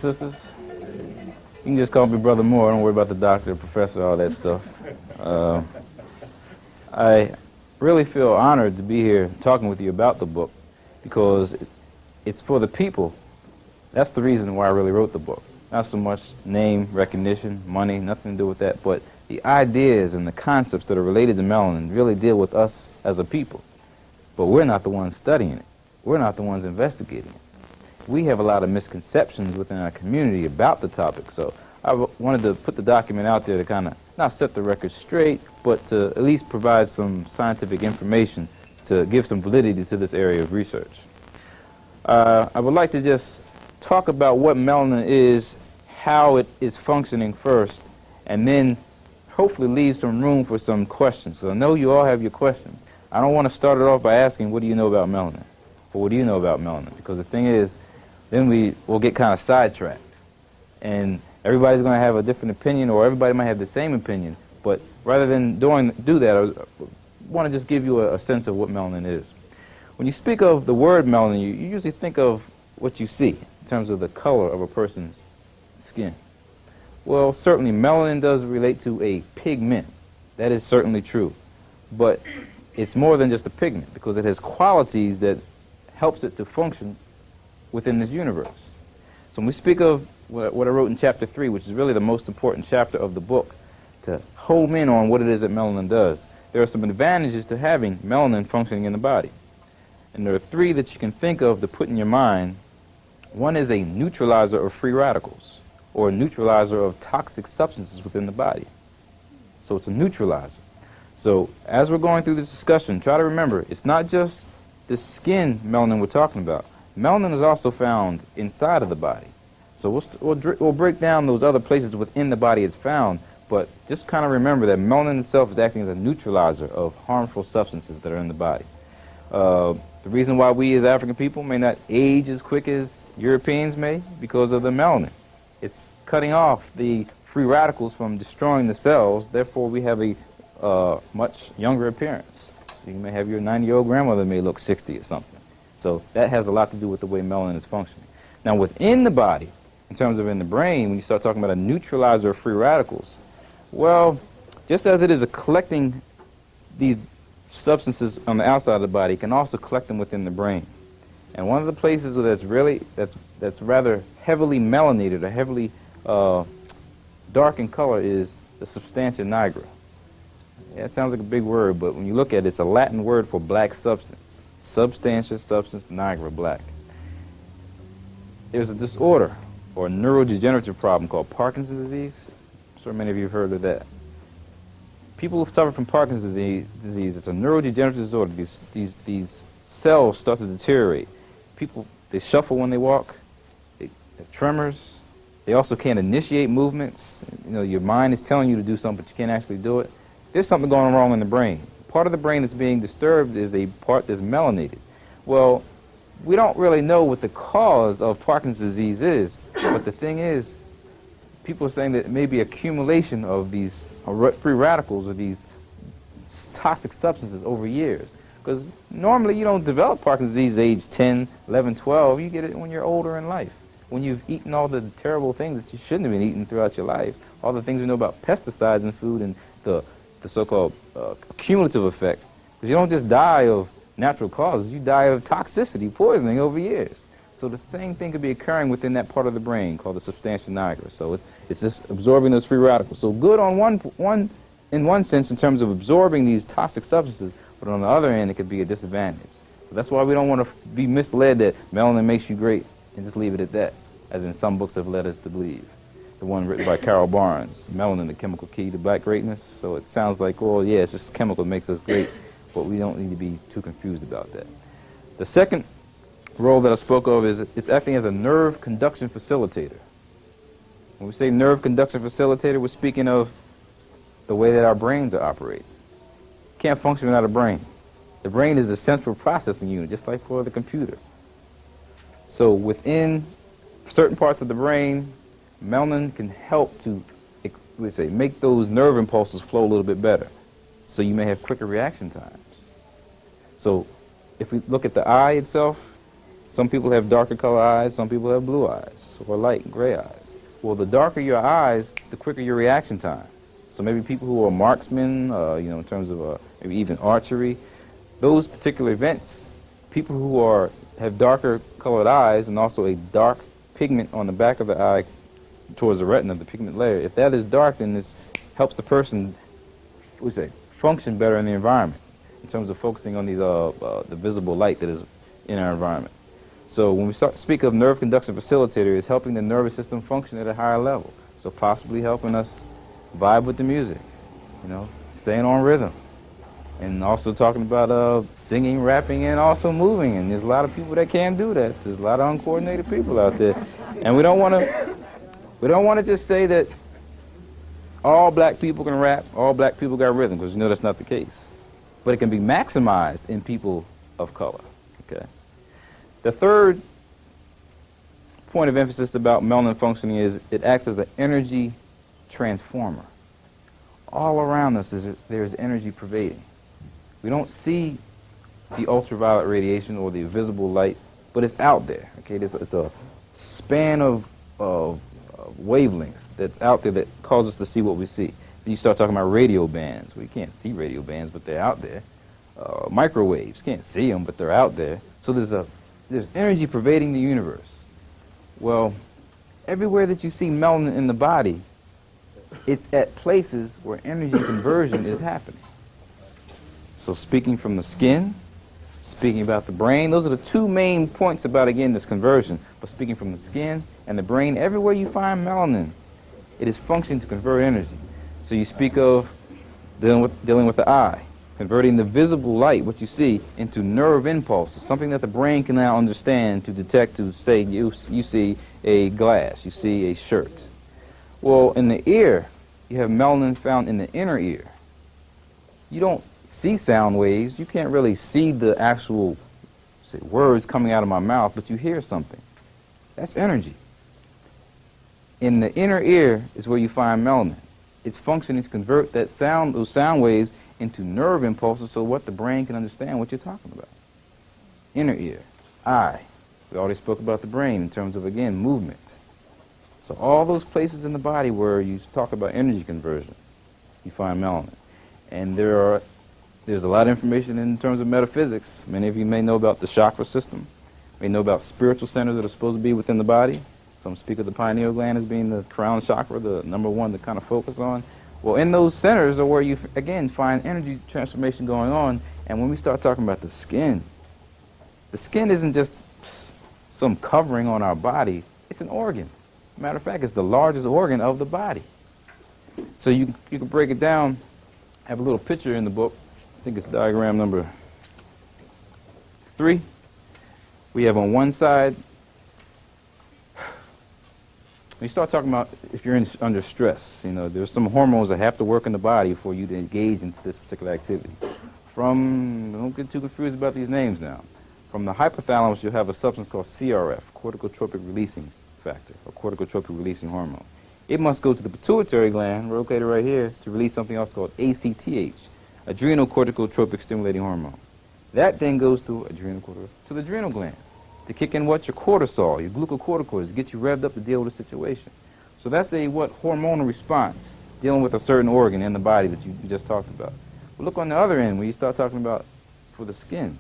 Sisters, you can just call me Brother Moore. Don't worry about the doctor, professor, all that stuff. I really feel honored to be here talking with you about the book because it's for the people. That's the reason why I really wrote the book. Not so much name, recognition, money, nothing to do with that, but the ideas and the concepts that are related to melanin really deal with us as a people. But we're not the ones studying it. We're not the ones investigating it. We have a lot of misconceptions within our community about the topic, so I wanted to put the document out there to kind of not set the record straight, but to at least provide some scientific information to give some validity to this area of research. I would like to just talk about what melanin is, how it is functioning first, and then hopefully leave some room for some questions. So I know you all have your questions. I don't want to start it off by asking, what do you know about melanin? Or what do you know about melanin? Because the thing is, then we will get kind of sidetracked. And everybody's going to have a different opinion, or everybody might have the same opinion. But rather than do that, I want to just give you a sense of what melanin is. When you speak of the word melanin, you usually think of what you see in terms of the color of a person's skin. Well, certainly melanin does relate to a pigment. That is certainly true. But it's more than just a pigment, because it has qualities that helps it to function within this universe. So when we speak of what I wrote in chapter 3, which is really the most important chapter of the book, to home in on what it is that melanin does, there are some advantages to having melanin functioning in the body. And there are 3 that you can think of to put in your mind. One is a neutralizer of free radicals, or a neutralizer of toxic substances within the body. So it's a neutralizer. So as we're going through this discussion, try to remember, it's not just the skin melanin we're talking about. Melanin is also found inside of the body. So we'll break down those other places within the body it's found, but just kind of remember that melanin itself is acting as a neutralizer of harmful substances that are in the body. The reason why we as African people may not age as quick as Europeans may, because of the melanin. It's cutting off the free radicals from destroying the cells, therefore we have a much younger appearance. So you may have your 90-year-old grandmother may look 60 or something. So that has a lot to do with the way melanin is functioning. Now within the body, in terms of in the brain, when you start talking about a neutralizer of free radicals, well, just as it is collecting these substances on the outside of the body, it can also collect them within the brain. And one of the places that's rather heavily melanated or heavily dark in color is the substantia nigra. Yeah, it sounds like a big word, but when you look at it, it's a Latin word for black substance. Substantia, substance, nigra, black. There's a disorder or a neurodegenerative problem called Parkinson's disease. I'm sure many of you have heard of that. People who suffer from Parkinson's disease, it's a neurodegenerative disorder. These cells start to deteriorate. People, they shuffle when they walk. They have tremors. They also can't initiate movements. You know, your mind is telling you to do something, but you can't actually do it. There's something going wrong in the brain. Part of the brain that's being disturbed is a part that's melanated. Well, we don't really know what the cause of Parkinson's disease is, but the thing is, people are saying that it may be accumulation of these free radicals or these toxic substances over years. Because normally you don't develop Parkinson's disease at age 10, 11, 12. You get it when you're older in life. When you've eaten all the terrible things that you shouldn't have been eating throughout your life, all the things we know about pesticides in food and the so-called cumulative effect. Because you don't just die of natural causes, you die of toxicity, poisoning over years. So the same thing could be occurring within that part of the brain called the substantia nigra. So it's just absorbing those free radicals. So good on in one sense in terms of absorbing these toxic substances, but on the other end it could be a disadvantage. So that's why we don't want to be misled that melanin makes you great and just leave it at that, as in some books have led us to believe. The one written by Carol Barnes, Melanin, the Chemical Key to Black Greatness. So it sounds like, well, yeah, it's just chemical that makes us great, but we don't need to be too confused about that. The second role that I spoke of is it's acting as a nerve conduction facilitator. When we say nerve conduction facilitator, we're speaking of the way that our brains are operating. Can't function without a brain. The brain is the central processing unit, just like for the computer. So within certain parts of the brain, melanin can help to, make those nerve impulses flow a little bit better. So you may have quicker reaction times. So if we look at the eye itself, Some people have darker color eyes, some people have blue eyes, or light gray eyes. Well, the darker your eyes, the quicker your reaction time. So maybe people who are marksmen, in terms of maybe even archery, those particular events, people who have darker colored eyes and also a dark pigment on the back of the eye towards the retina, the pigment layer, if that is dark, then this helps the person, function better in the environment in terms of focusing on these the visible light that is in our environment. So when we speak of nerve conduction facilitator, it's helping the nervous system function at a higher level. So possibly helping us vibe with the music, staying on rhythm. And also talking about singing, rapping, and also moving. And there's a lot of people that can't do that. There's a lot of uncoordinated people out there. And we don't want to just say that all black people can rap, all black people got rhythm, because that's not the case. But it can be maximized in people of color. Okay. The third point of emphasis about melanin functioning is it acts as an energy transformer. All around us there's energy pervading. We don't see the ultraviolet radiation or the visible light, but it's out there. Okay, it's a span of wavelengths that's out there that causes us to see what we see. Then you start talking about radio bands. We can't see radio bands, but they're out there. Microwaves, can't see them, but they're out there. So there's energy pervading the universe. Well, everywhere that you see melanin in the body, it's at places where energy conversion is happening. So speaking from the skin, speaking about the brain, those are the two main points about, again, this conversion. But speaking from the skin and the brain, everywhere you find melanin, it is functioning to convert energy. So you speak of dealing with the eye, converting the visible light, what you see, into nerve impulses, something that the brain can now understand to detect, to say you see a glass, you see a shirt. Well, in the ear, you have melanin found in the inner ear. You don't see sound waves. You can't really see the actual words coming out of my mouth, but you hear something. That's energy. In the inner ear is where you find melanin. It's functioning to convert those sound waves into nerve impulses so what the brain can understand what you're talking about. Inner ear, eye. We already spoke about the brain in terms of, again, movement. So all those places in the body where you talk about energy conversion, you find melanin. And there's a lot of information in terms of metaphysics. Many of you may know about the chakra system, may know about spiritual centers that are supposed to be within the body. Some speak of the pineal gland as being the crown chakra, the number one to kind of focus on. Well, in those centers are where you, again, find energy transformation going on. And when we start talking about the skin isn't just some covering on our body. It's an organ. Matter of fact, it's the largest organ of the body. So you can break it down. I have a little picture in the book. I think it's diagram number 3. We have on one side, when you start talking about if you're under stress, there's some hormones that have to work in the body for you to engage into this particular activity. Don't get too confused about these names now. From the hypothalamus, you'll have a substance called CRF, corticotropic releasing factor, or corticotropic releasing hormone. It must go to the pituitary gland, located right here, to release something else called ACTH, adrenal corticotropic stimulating hormone. That then goes to the adrenal gland to kick in what? Your cortisol, your glucocorticoids, to get you revved up to deal with the situation. So that's a hormonal response dealing with a certain organ in the body that you just talked about. But look on the other end when you start talking about for the skin.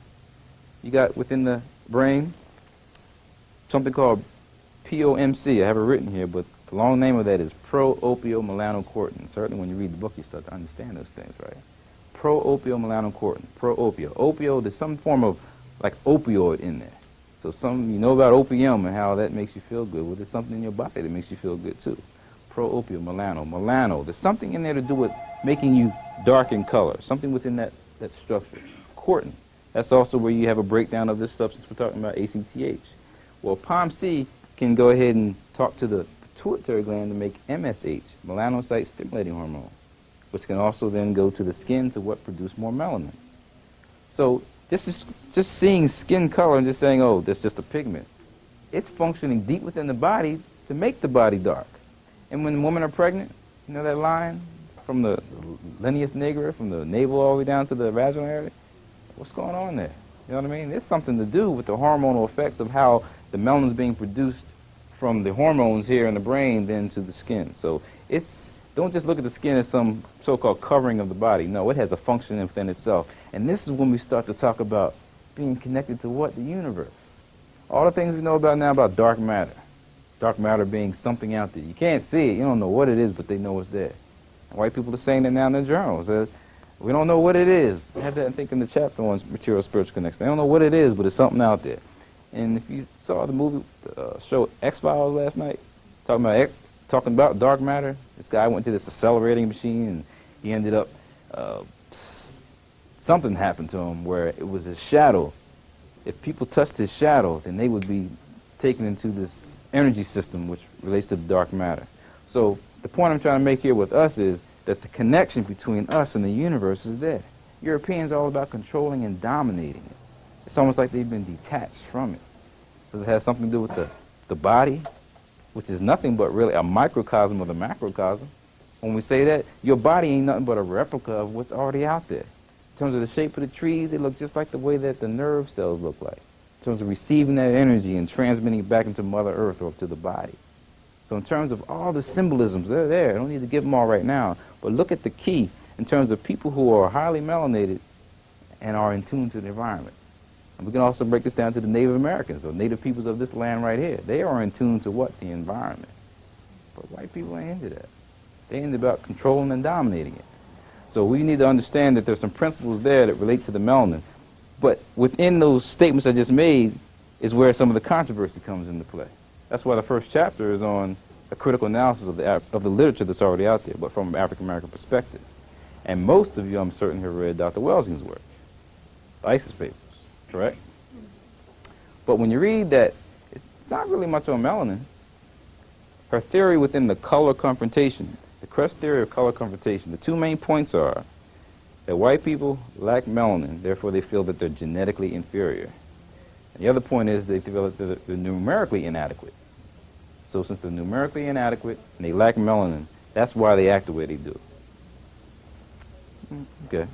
You got within the brain something called POMC. I have it written here, but the long name of that is pro-opiomelanocortin. Certainly when you read the book, you start to understand those things, right? Pro-opiomelanocortin, pro-opio. Opio, there's some form of like opioid in there. So you know about opium and how that makes you feel good. Well, there's something in your body that makes you feel good too. Pro-opio, melano. There's something in there to do with making you dark in color, something within that structure. Cortin. That's also where you have a breakdown of this substance we're talking about, ACTH. Well, POMC can go ahead and talk to the pituitary gland to make MSH, melanocyte stimulating hormone, which can also then go to the skin to produce more melanin. So just seeing skin color and just saying, oh, that's just a pigment, it's functioning deep within the body to make the body dark. And when women are pregnant, you know that line from the lineus nigra, from the navel all the way down to the vaginal area? What's going on there? You know what I mean? There's something to do with the hormonal effects of how the melanin is being produced from the hormones here in the brain then to the skin. So don't just look at the skin as some so-called covering of the body. No, it has a function within itself. And this is when we start to talk about being connected to what? The universe. All the things we know about now about dark matter. Dark matter being something out there. You can't see it. You don't know what it is, but they know it's there. And white people are saying that now in their journals. We don't know what it is. I have that, I think, in the chapter on material spiritual connection. They don't know what it is, but it's something out there. And if you saw the movie show X-Files last night, talking about dark matter, this guy went to this accelerating machine, and he ended up, something happened to him where it was his shadow. If people touched his shadow, then they would be taken into this energy system which relates to the dark matter. So the point I'm trying to make here with us is that the connection between us and the universe is there. Europeans are all about controlling and dominating it. It's almost like they've been detached from it. Because it has something to do with the body, which is nothing but really a microcosm of the macrocosm. When we say that, your body ain't nothing but a replica of what's already out there. In terms of the shape of the trees, they look just like the way that the nerve cells look like. In terms of receiving that energy and transmitting it back into Mother Earth or to the body. So in terms of all the symbolisms, they're there. I don't need to give them all right now. But look at the key in terms of people who are highly melanated and are in tune to the environment. And we can also break this down to the Native Americans, or Native peoples of this land right here. They are in tune to what? The environment. But white people ain't into that. They're into about controlling and dominating it. So we need to understand that there's some principles there that relate to the melanin. But within those statements I just made is where some of the controversy comes into play. That's why the first chapter is on a critical analysis of the literature that's already out there, but from an African-American perspective. And most of you, I'm certain, have read Dr. Welsing's work, the ISIS papers, correct? But when you read that, it's not really much on melanin. Her theory within the color confrontation, the crest theory of color confrontation, the two main points are that white people lack melanin, therefore they feel that they're genetically inferior. And the other point is they feel that they're numerically inadequate. So since they're numerically inadequate and they lack melanin, that's why they act the way they do. Okay.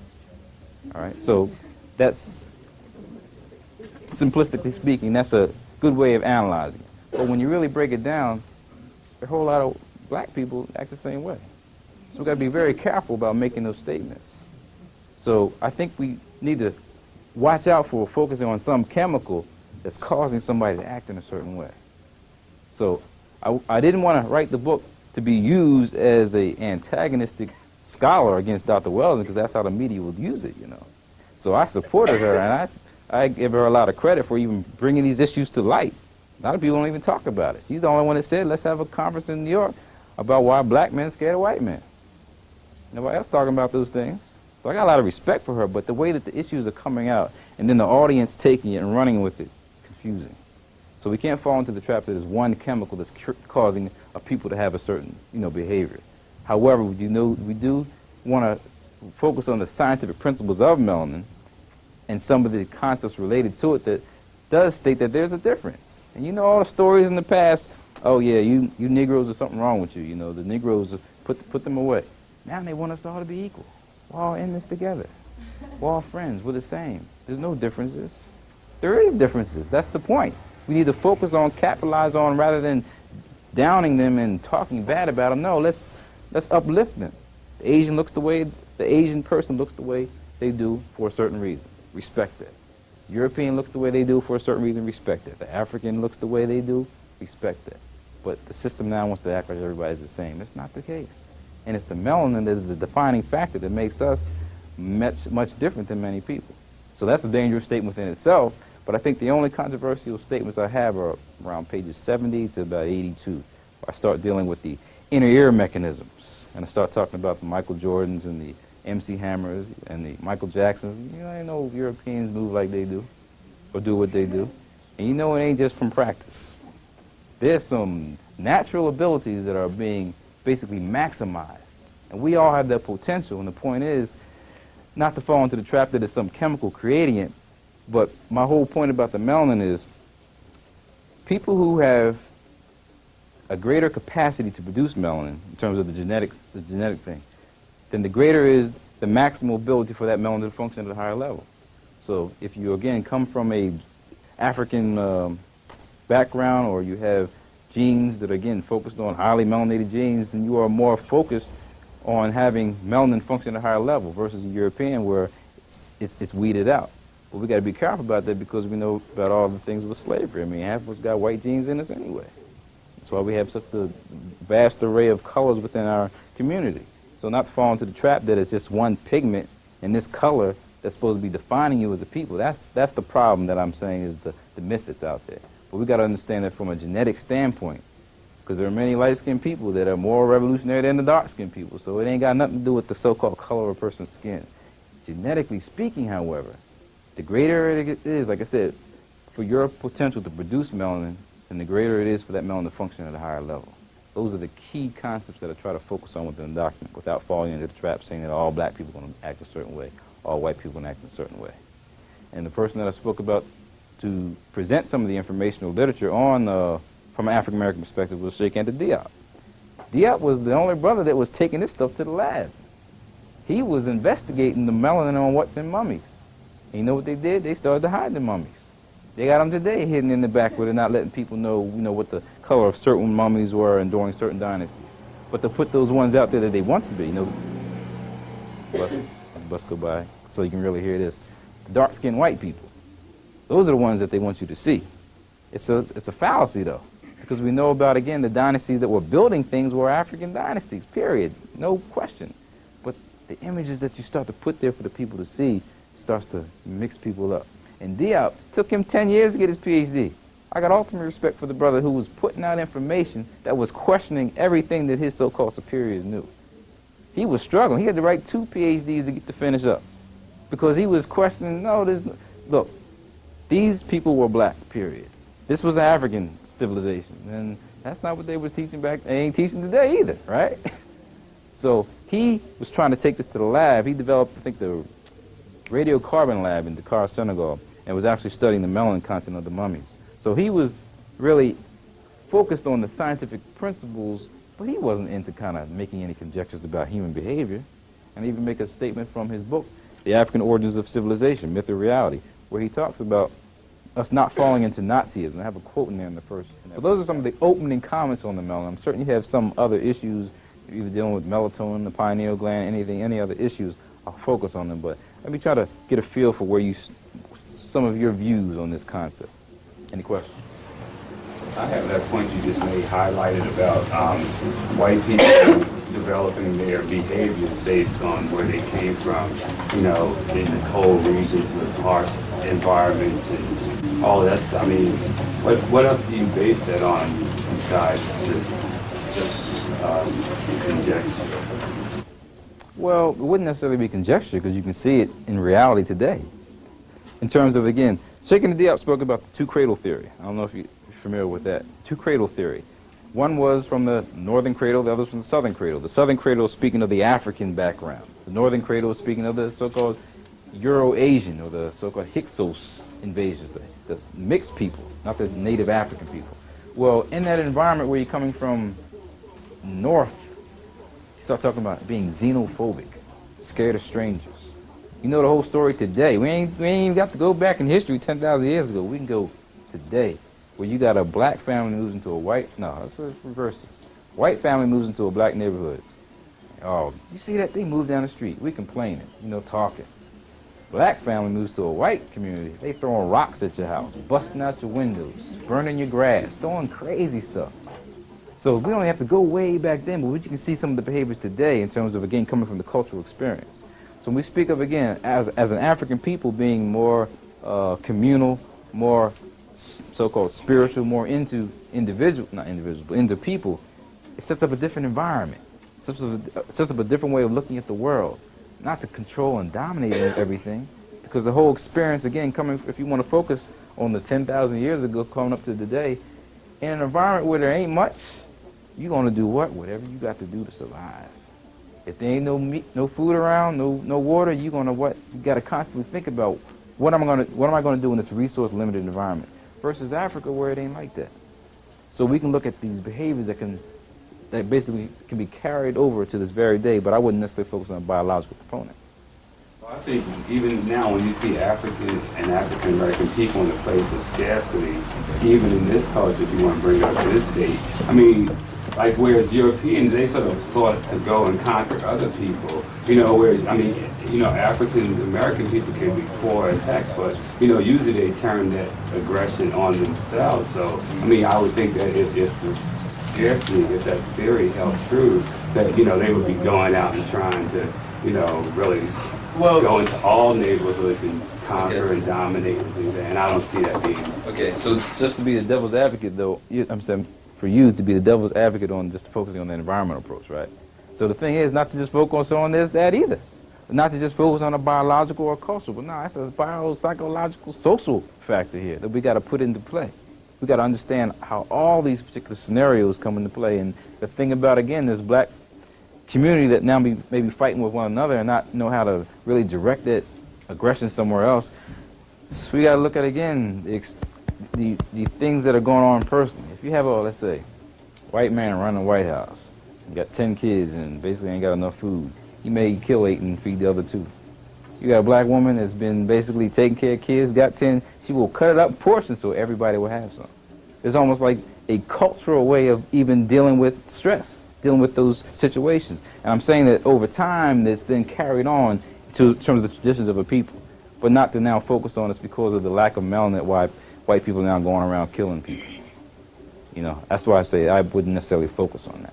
All right. So that's, simplistically speaking, that's a good way of analyzing it. But when you really break it down, a whole lot of black people act the same way. So we've got to be very careful about making those statements. So I think we need to watch out for focusing on some chemical that's causing somebody to act in a certain way. So I didn't want to write the book to be used as an antagonistic scholar against Dr. Welsing, because that's how the media would use it, you know. So I supported her, and I give her a lot of credit for even bringing these issues to light. A lot of people don't even talk about it. She's the only one that said, let's have a conference in New York about why black men scared of white men. Nobody else talking about those things. So I got a lot of respect for her, but the way that the issues are coming out and then the audience taking it and running with it, confusing. So we can't fall into the trap that there's one chemical that's causing a people to have a certain, behavior. However, we do want to focus on the scientific principles of melanin and some of the concepts related to it that does state that there's a difference. And you know all the stories in the past, oh yeah, you Negroes, there's something wrong with you, the Negroes, put them away. Now they want us to all to be equal. We're all in this together. We're all friends. We're the same. There's no differences. There is differences. That's the point. We need to focus on, capitalize on, rather than downing them and talking bad about them. No, let's uplift them. The Asian person looks the way they do for a certain reason. Respect that. European looks the way they do for a certain reason. Respect that. The African looks the way they do. Respect that. But the system now wants to act like everybody's the same. That's not the case. And it's the melanin that is the defining factor that makes us much different than many people. So that's a dangerous statement within itself. But I think the only controversial statements I have are around pages 70 to about 82. Where I start dealing with the inner ear mechanisms. And I start talking about the Michael Jordans and the MC Hammers and the Michael Jacksons. I know Europeans move like they do or do what they do. And it ain't just from practice. There's some natural abilities that are being basically maximized. And we all have that potential. And the point is not to fall into the trap that there's some chemical creating it. But my whole point about the melanin is people who have a greater capacity to produce melanin in terms of the genetic thing, then the greater is the maximal ability for that melanin to function at a higher level. So if you, again, come from a African background, or you have genes that are, again, focused on highly melanated genes, then you are more focused on having melanin function at a higher level versus a European where it's weeded out. But we got to be careful about that because we know about all the things with slavery. I mean, half of us got white genes in us anyway. That's why we have such a vast array of colors within our community. So not to fall into the trap that it's just one pigment and this color that's supposed to be defining you as a people. That's the problem that I'm saying is the myth that's out there. But we got to understand that from a genetic standpoint, because there are many light-skinned people that are more revolutionary than the dark-skinned people. So it ain't got nothing to do with the so-called color of a person's skin. Genetically speaking, however, the greater it is, like I said, for your potential to produce melanin, then the greater it is for that melanin to function at a higher level. Those are the key concepts that I try to focus on within the document without falling into the trap saying that all black people are going to act a certain way, all white people are going to act in a certain way. And the person that I spoke about to present some of the informational literature on from an African American perspective was Sheikh Anta Diop. Diop was the only brother that was taking this stuff to the lab. He was investigating the melanin on what's in mummies. And you know what they did? They started to hide the mummies. They got them today hidden in the back where they're not letting people know, what the color of certain mummies were and during certain dynasties. But to put those ones out there that they want to be, bus go by so you can really hear this. The dark-skinned white people. Those are the ones that they want you to see. It's a fallacy, though, because we know about, again, the dynasties that were building things were African dynasties, period. No question. But the images that you start to put there for the people to see starts to mix people up. And Diop, took him 10 years to get his PhD. I got ultimate respect for the brother who was putting out information that was questioning everything that his so-called superiors knew. He was struggling. He had to write 2 PhDs to get to finish up because he was questioning, look, these people were black, period. This was an African civilization, and that's not what they was teaching back. They ain't teaching today either, right? So he was trying to take this to the lab. He developed, I think, the radiocarbon lab in Dakar, Senegal, and was actually studying the melanin content of the mummies. So he was really focused on the scientific principles, but he wasn't into kind of making any conjectures about human behavior. And even make a statement from his book, The African Origins of Civilization, Myth or Reality, where he talks about us not falling into Nazism. I have a quote in there in the first. So those are some of the opening comments on the melanin. I'm certain you have some other issues, either dealing with melatonin, the pineal gland, any other issues. I'll focus on them, but let me try to get a feel for where some of your views on this concept. Any questions? I have that point you just made highlighted about white people developing their behaviors based on where they came from, in the cold regions with harsh environments and all that stuff. I mean, what else do you base that on besides just conjecture? Well, it wouldn't necessarily be conjecture because you can see it in reality today. In terms of, again, Sheikh Anta Diop spoke about the 2 cradle theory. I don't know if you're familiar with that. 2 cradle theory. One was from the northern cradle, the other was from the southern cradle. The southern cradle is speaking of the African background. The northern cradle is speaking of the so-called Euro-Asian or the so-called Hyksos invasions, the mixed people, not the native African people. Well, in that environment where you're coming from north, you start talking about being xenophobic, scared of strangers. You know the whole story today. We ain't even got to go back in history 10,000 years ago. We can go today, where you got a black family moves into a white, no, that's what it reverses. White family moves into a black neighborhood. Oh, you see that? They move down the street. We complaining, talking. Black family moves to a white community. They throwing rocks at your house, busting out your windows, burning your grass, throwing crazy stuff. So we don't have to go way back then, but you can see some of the behaviors today in terms of, again, coming from the cultural experience. So when we speak of, again, as an African people being more communal, more so-called spiritual, more into not individuals, but into people, it sets up a different environment. It sets up a different way of looking at the world, not to control and dominate everything, because the whole experience, again, if you want to focus on the 10,000 years ago coming up to today, in an environment where there ain't much, you're going to do what? Whatever you got to do to survive. If there ain't no meat, no food around, no water, you're going to what? You got to constantly think about what am I going to do in this resource limited environment versus Africa where it ain't like that. So we can look at these behaviors that basically can be carried over to this very day, but I wouldn't necessarily focus on a biological component. Well, I think even now when you see African and African American people in a place of scarcity, even in this culture, if you want to bring it up to this date, I mean, like whereas Europeans, they sort of sought to go and conquer other people, you know, whereas, I mean, you know, African American people can be poor as heck, but, you know, usually they turn that aggression on themselves. So, I mean, I would think that if the scarcity, if that theory held true, that, you know, they would be going out and trying to, you know, really go into all neighborhoods and conquer and dominate and things like that. And I don't see that being. Okay, so just to be the devil's advocate, though, I'm saying for you to be the devil's advocate on just focusing on the environmental approach, right? So the thing is not to just focus on this, that either. Not to just focus on a biological or cultural, but no, that's a biopsychological, social factor here that we got to put into play. We got to understand how all these particular scenarios come into play. And the thing about, again, this black community that now may be fighting with one another and not know how to really direct that aggression somewhere else. So we got to look at, again, the things that are going on personally. If you have a, let's say, white man running the White House, you got 10 kids and basically ain't got enough food, he may kill 8 and feed the other 2. You got a black woman that's been basically taking care of kids, got 10, she will cut it up in portions so everybody will have some. It's almost like a cultural way of even dealing with stress, dealing with those situations. And I'm saying that over time, that's then carried on in terms of the traditions of a people, but not to now focus on it's because of the lack of melanin why white people are now going around killing people. You know, that's why I say I wouldn't necessarily focus on that.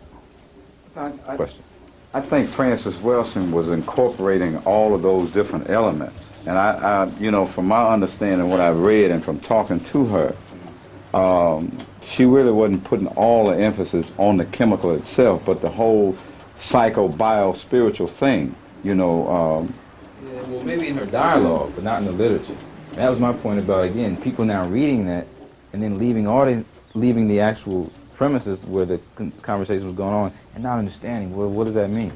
Question. I think Frances Wilson was incorporating all of those different elements. And I you know, from my understanding, what I've read and from talking to her, she really wasn't putting all the emphasis on the chemical itself, but the whole psycho-bio-spiritual thing, you know. Yeah, well, maybe in her dialogue, but not in the literature. And that was my point about, again, people now reading that and then leaving the actual premises where the conversation was going on and not understanding, well, what does that mean?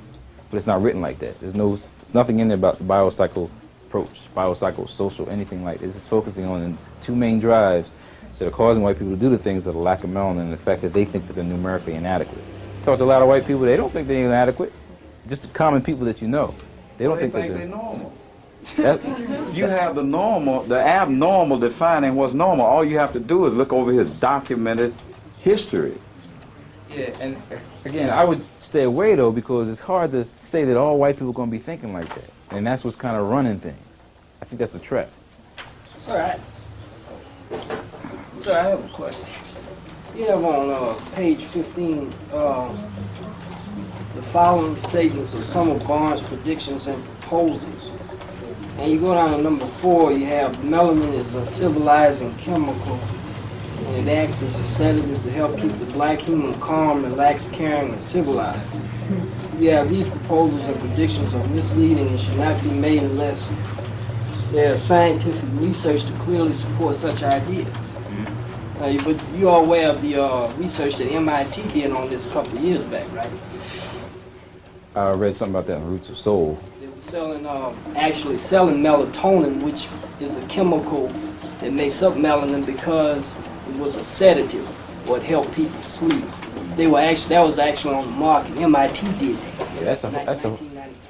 But it's not written like that. There's nothing in there about the biopsychal approach, biopsychosocial, anything like this. It's focusing on the 2 main drives that are causing white people to do the things of the lack of melanin and the fact that they think that they're numerically inadequate. Talk to a lot of white people, they don't think they're inadequate. Just the common people that you know. They don't think they're normal. You have the normal, the abnormal defining what's normal. All you have to do is look over his documented history. Yeah, and again, I would stay away, though, because it's hard to say that all white people are going to be thinking like that. And that's what's kind of running things. I think that's a trap. Sir, I have a question. You have on page 15 the following statements of some of Barnes' predictions and proposals. And you go down to number 4, you have melanin is a civilizing chemical, and it acts as a sedative to help keep the black human calm, relaxed, caring, and civilized. You have these proposals and predictions are misleading and should not be made unless there is scientific research to clearly support such ideas. But you're aware of the research that MIT did on this a couple of years back, right? I read something about that in Roots of Soul. They were selling, actually selling melatonin, which is a chemical that makes up melanin because it was a sedative, or it helped people sleep. They were actually, that was actually on the market. MIT did that. Yeah,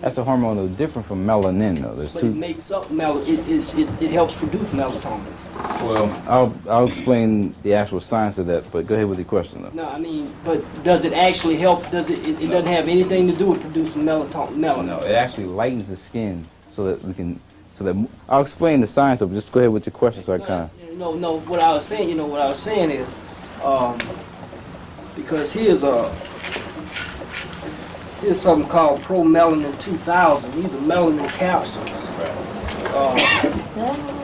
that's a hormone that's different from melanin, though. There's two. It makes up it helps produce melatonin. Well, I'll explain the actual science of that, but go ahead with your question, though. No, I mean, but does it actually help? Does it doesn't have anything to do with producing melanin? No, it actually lightens the skin so that we can. I'll explain the science of it. Just go ahead with your question, so I kind of. No. What I was saying, is, because here's something called Pro-Melanin 2000. These are melanin capsules.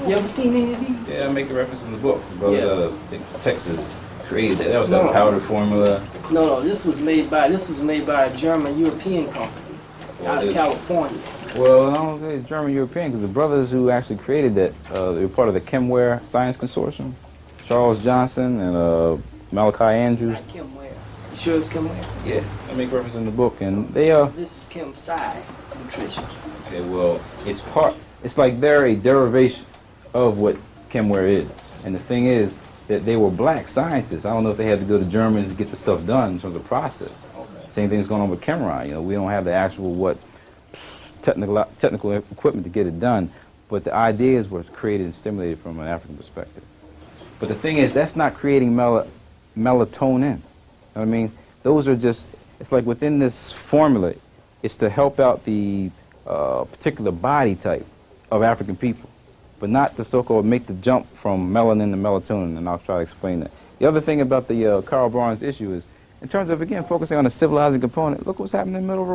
You ever seen any of these? Yeah, I make a reference in the book. Brothers out of Texas created that. That was the powder formula. No. This was made by a German European company out of California. Well, I don't say it's German European because the brothers who actually created that, they were part of the Chemware Science Consortium. Charles Johnson and Malachi Andrews. Not Chemware. You sure it's Chemware? Yeah, I make reference in the book, and they This is Chemsci Nutrition. Okay, well, it's like they're a derivation of what Chemware is, and the thing is that they were black scientists. I don't know if they had to go to Germany to get the stuff done in terms of process. Okay. Same thing's going on with Chemron. You know, we don't have the actual technical equipment to get it done, but the ideas were created and stimulated from an African perspective. But the thing is, that's not creating melatonin. You know what I mean? Those are just, it's like within this formula, it's to help out the particular body type of African people, but not to so-called make the jump from melanin to melatonin, and I'll try to explain that. The other thing about the Karl Barnes issue is, in terms of, again, focusing on the civilizing component, look what's happening in the middle of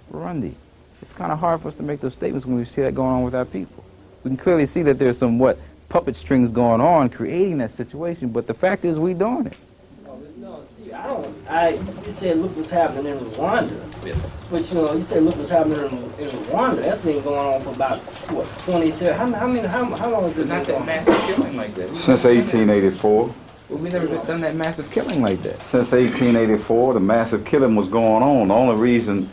Burundi. It's kind of hard for us to make those statements when we see that going on with our people. We can clearly see that there's some, puppet strings going on creating that situation, but the fact is we doing it. No, see, you said look what's happening in Rwanda. Yes. But you said look what's happening in Rwanda. That's been going on for about, 20, 30, how long has it been Not going that on? massive killing like that. Since 1884. Well, we never done that massive killing like that. Since 1884, the massive killing was going on. The only reason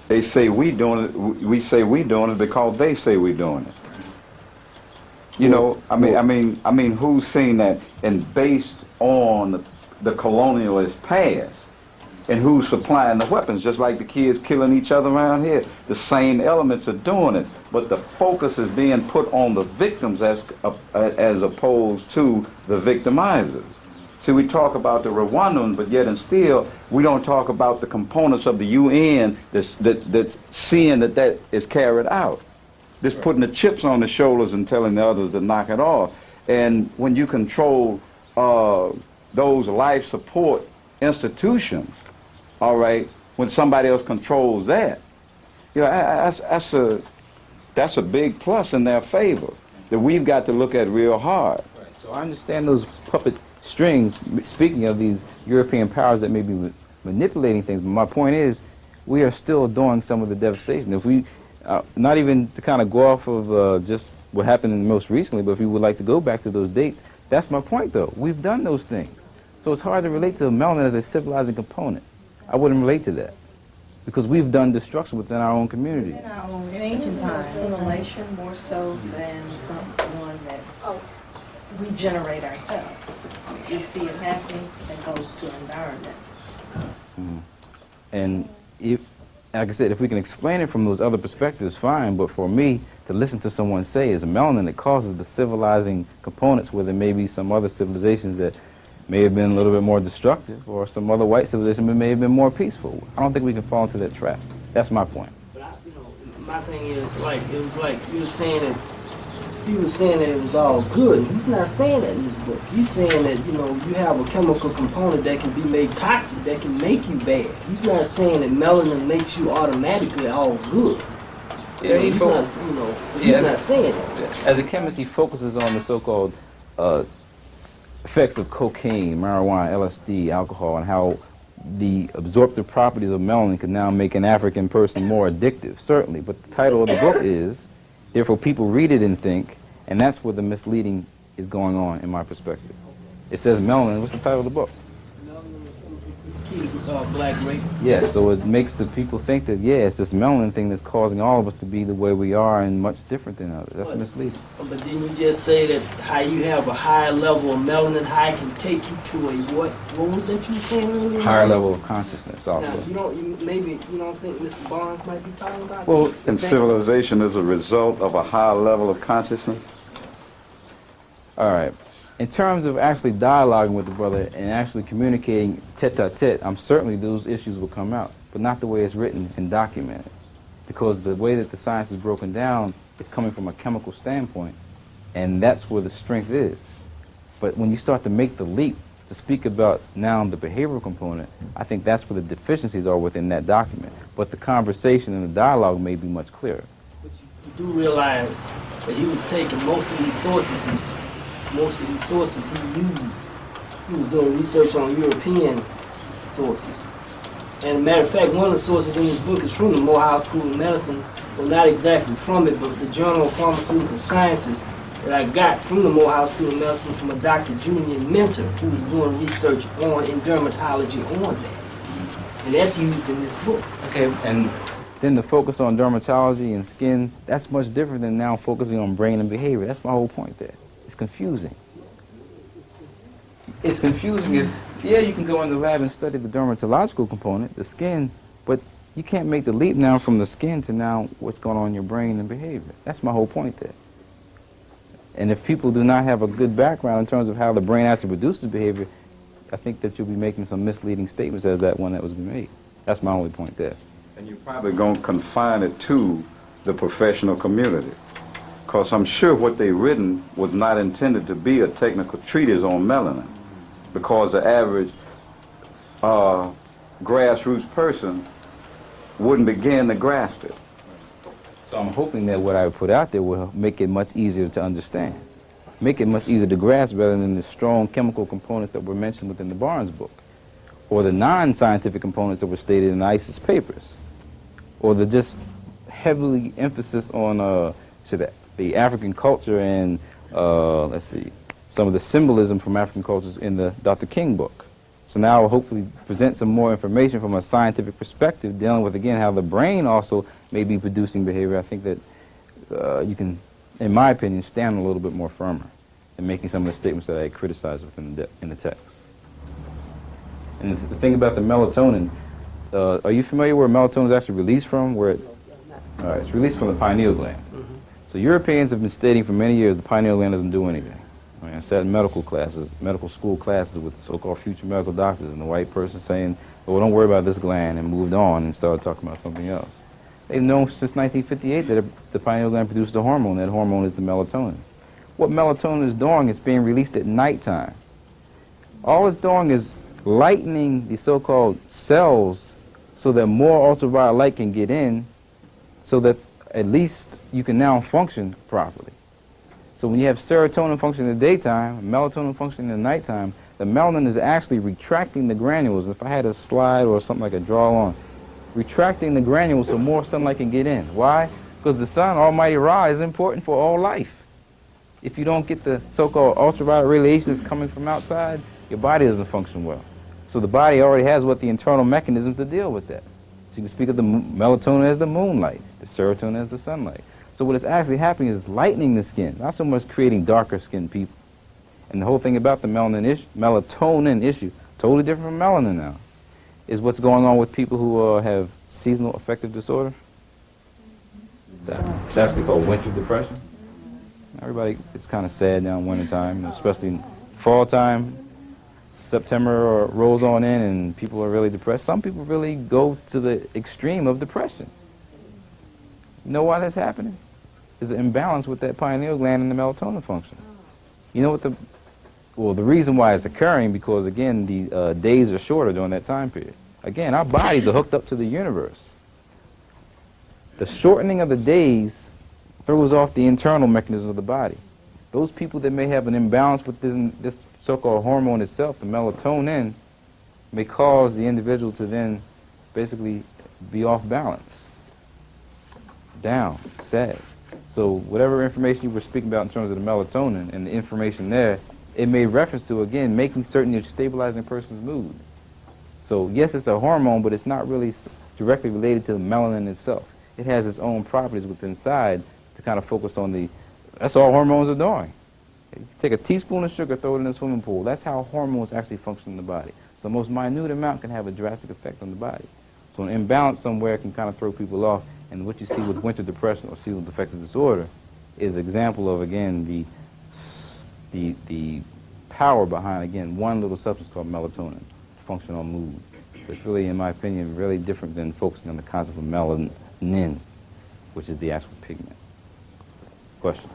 they say we doing it, we say we doing it because they say we doing it. You know, I mean, who's seen that? And based on the colonialist past, and who's supplying the weapons, just like the kids killing each other around here. The same elements are doing it, but the focus is being put on the victims as opposed to the victimizers. See, we talk about the Rwandans, but yet and still, we don't talk about the components of the UN that's seeing that is carried out. Just putting the chips on the shoulders and telling the others to knock it off. And when you control those life support institutions, all right, when somebody else controls that, you know, that's a big plus in their favor that we've got to look at real hard. Right. So I understand those puppet strings, speaking of these European powers that may be manipulating things, but my point is we are still doing some of the devastation. If we, not even to kind of go off of just what happened most recently, but if you would like to go back to those dates, that's my point though. We've done those things. So it's hard to relate to melanin as a civilizing component. I wouldn't relate to that because we've done destruction within our own community. In our own ancient times, assimilation more so than someone that we generate ourselves. We see it happening, that goes to environment. Mm-hmm. And if, like I said, if we can explain it from those other perspectives, fine, but for me, to listen to someone say it's melanin that causes the civilizing components where there may be some other civilizations that may have been a little bit more destructive, or some other white civilization that may have been more peaceful. I don't think we can fall into that trap. That's my point. But my thing is, it was like you were saying that it was all good. He's not saying that in this book. He's saying that, you have a chemical component that can be made toxic, that can make you bad. He's not saying that melanin makes you automatically all good. Yeah, he's not saying that. As a chemist, he focuses on the so-called effects of cocaine, marijuana, LSD, alcohol, and how the absorptive properties of melanin can now make an African person more addictive, certainly. But the title of the book is, therefore people read it and think, and that's where the misleading is going on in my perspective. It says melanin. What's the title of the book? Key to black rape. Yeah, so it makes the people think that, yeah, it's this melanin thing that's causing all of us to be the way we are and much different than others. That's misleading. But didn't you just say that how you have a higher level of melanin high can take you to a what? What was that you were saying earlier? Higher level of consciousness also. Now, maybe you don't think Mr. Barnes might be talking about Well, that? And civilization is a result of a higher level of consciousness. All right. In terms of actually dialoguing with the brother and actually communicating tete-a-tete, certainly those issues will come out, but not the way it's written and documented. Because the way that the science is broken down is coming from a chemical standpoint, and that's where the strength is. But when you start to make the leap to speak about now the behavioral component, I think that's where the deficiencies are within that document. But the conversation and the dialogue may be much clearer. But you do realize that he was taking most of these sources he used. He was doing research on European sources. And a matter of fact, one of the sources in this book is from the Morehouse School of Medicine. Well, not exactly from it, but the Journal of Pharmaceutical Sciences that I got from the Morehouse School of Medicine from a Dr. Julian Mentor who was doing research in dermatology on that. And that's used in this book. Okay, and then the focus on dermatology and skin, that's much different than now focusing on brain and behavior. That's my whole point there. It's confusing. It's confusing. Yeah, you can go in the lab and study the dermatological component, the skin, but you can't make the leap now from the skin to now what's going on in your brain and behavior. That's my whole point there. And if people do not have a good background in terms of how the brain actually produces behavior, I think that you'll be making some misleading statements as that one that was made. That's my only point there. And you're probably going to confine it to the professional community. Because I'm sure what they written was not intended to be a technical treatise on melanin. Because the average grassroots person wouldn't begin to grasp it. So I'm hoping that what I put out there will make it much easier to understand. Make it much easier to grasp rather than the strong chemical components that were mentioned within the Barnes book, or the non-scientific components that were stated in the ISIS papers, or the just heavily emphasis on the African culture and, let's see, some of the symbolism from African cultures in the Dr. King book. So now I'll hopefully present some more information from a scientific perspective dealing with, again, how the brain also may be producing behavior. I think that you can, in my opinion, stand a little bit more firmer in making some of the statements that I criticized within in the text. And the thing about the melatonin, are you familiar where melatonin is actually released from? Where it's released from the pineal gland. So Europeans have been stating for many years the pineal gland doesn't do anything. I mean, I sat in medical school classes with so-called future medical doctors, and the white person saying, "Oh, don't worry about this gland," and moved on and started talking about something else. They've known since 1958 that the pineal gland produces a hormone. That hormone is the melatonin. What melatonin is doing is being released at nighttime. All it's doing is lightening the so-called cells so that more ultraviolet light can get in, so that at least you can now function properly. So when you have serotonin function in the daytime, melatonin function in the nighttime, the melanin is actually retracting the granules. If I had a slide or something like a draw on, retracting the granules so more sunlight can get in. Why? Because the sun, Almighty Ra, is important for all life. If you don't get the so-called ultraviolet radiation that's coming from outside, your body doesn't function well. So the body already has what the internal mechanisms to deal with that. So you can speak of the melatonin as the moonlight, the serotonin as the sunlight. So what is actually happening is lightening the skin, not so much creating darker skinned people. And the whole thing about the melatonin issue, totally different from melanin now, is what's going on with people who have seasonal affective disorder. It's actually called winter depression. Everybody, it's kind of sad now in wintertime, especially in fall time. September rolls on in and people are really depressed. Some people really go to the extreme of depression. You know why that's happening? There's an imbalance with that pineal gland and the melatonin function. You know what the reason why it's occurring, because again, the days are shorter during that time period. Again, our bodies are hooked up to the universe. The shortening of the days throws off the internal mechanisms of the body. Those people that may have an imbalance with this so-called hormone itself, the melatonin, may cause the individual to then basically be off balance, down, sad. So whatever information you were speaking about in terms of the melatonin and the information there, it made reference to, again, making certain you're stabilizing a person's mood. So yes, it's a hormone, but it's not really directly related to the melanin itself. It has its own properties within inside to kind of focus on that's all hormones are doing. You take a teaspoon of sugar, throw it in a swimming pool. That's how hormones actually function in the body. So the most minute amount can have a drastic effect on the body. So an imbalance somewhere can kind of throw people off. And what you see with winter depression or seasonal affective disorder is an example of, again, the power behind, again, one little substance called melatonin, function on mood. So it's really, in my opinion, really different than focusing on the concept of melanin, which is the actual pigment. Questions?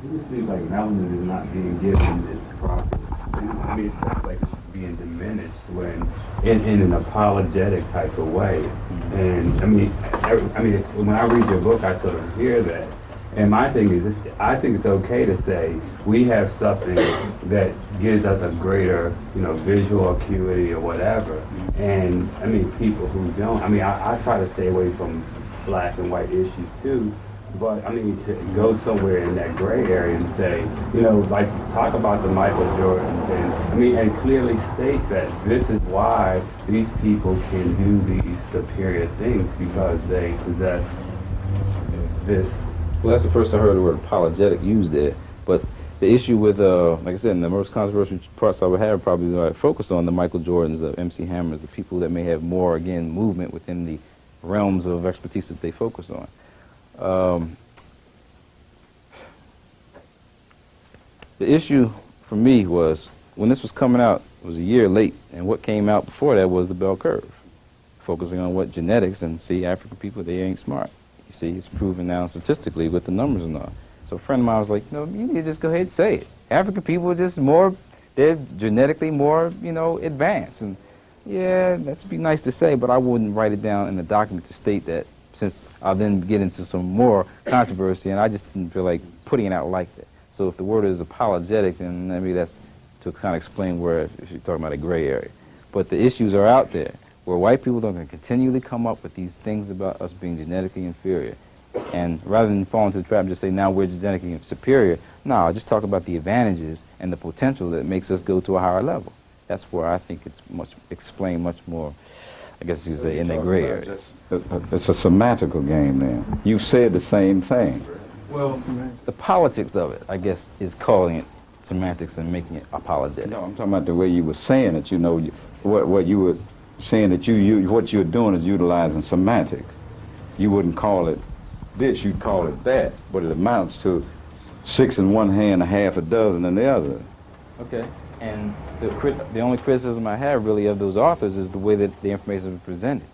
It just seems like melanin is not being given its proper. I mean, it sounds like it's being diminished when, in an apologetic type of way. And I mean, when I read your book, I sort of hear that. And my thing is, I think it's okay to say we have something that gives us a greater, visual acuity or whatever. And I mean, people who don't. I mean, I try to stay away from black and white issues too. But, I mean, to go somewhere in that gray area and say, like, talk about the Michael Jordans and clearly state that this is why these people can do these superior things, because they possess this. Well, that's the first I heard the word apologetic used there. But the issue with, like I said, the most controversial parts I would have probably focus on the Michael Jordans, the MC Hammers, the people that may have more, again, movement within the realms of expertise that they focus on. The issue for me was, when this was coming out, it was a year late, and what came out before that was the bell curve, focusing on what genetics, and see, African people, they ain't smart. You see, it's proven now statistically with the numbers and all. So a friend of mine was like, no, you need to just go ahead and say it. African people are just more, they're genetically more, you know, advanced. And yeah, that'd be nice to say, but I wouldn't write it down in the document to state that, since I'll then get into some more controversy, and I just didn't feel like putting it out like that. So if the word is apologetic, then maybe that's to kind of explain where, if you're talking about a gray area. But the issues are out there, where white people are going to continually come up with these things about us being genetically inferior. And rather than fall into the trap and just say, now we're genetically superior, no, just talk about the advantages and the potential that makes us go to a higher level. That's where I think it's explained much more, I guess you could say, in that gray area. It's a semantical game then. You've said the same thing. Well, the politics of it, I guess, is calling it semantics and making it apologetic. No, I'm talking about the way you were saying it. You know, what you were saying, that what you're doing is utilizing semantics. You wouldn't call it this, you'd call it that, but it amounts to 6 in one hand, a half a dozen in the other. Okay, and the only criticism I have really of those authors is the way that the information is presented.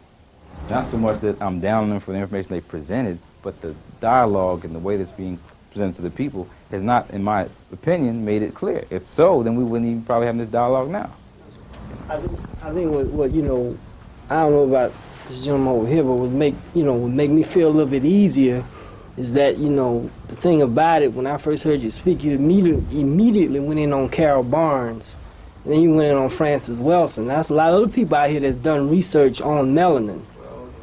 Not so much that I'm down on them for the information they presented, but the dialogue and the way that's being presented to the people has not, in my opinion, made it clear. If so, then we wouldn't even probably have this dialogue now. I think what you know, I don't know about this gentleman over here, but would make me feel a little bit easier is that, you know, the thing about it, when I first heard you speak, you immediately went in on Carol Barnes, and then you went in on Francis Wilson. That's a lot of other people out here that's done research on melanin.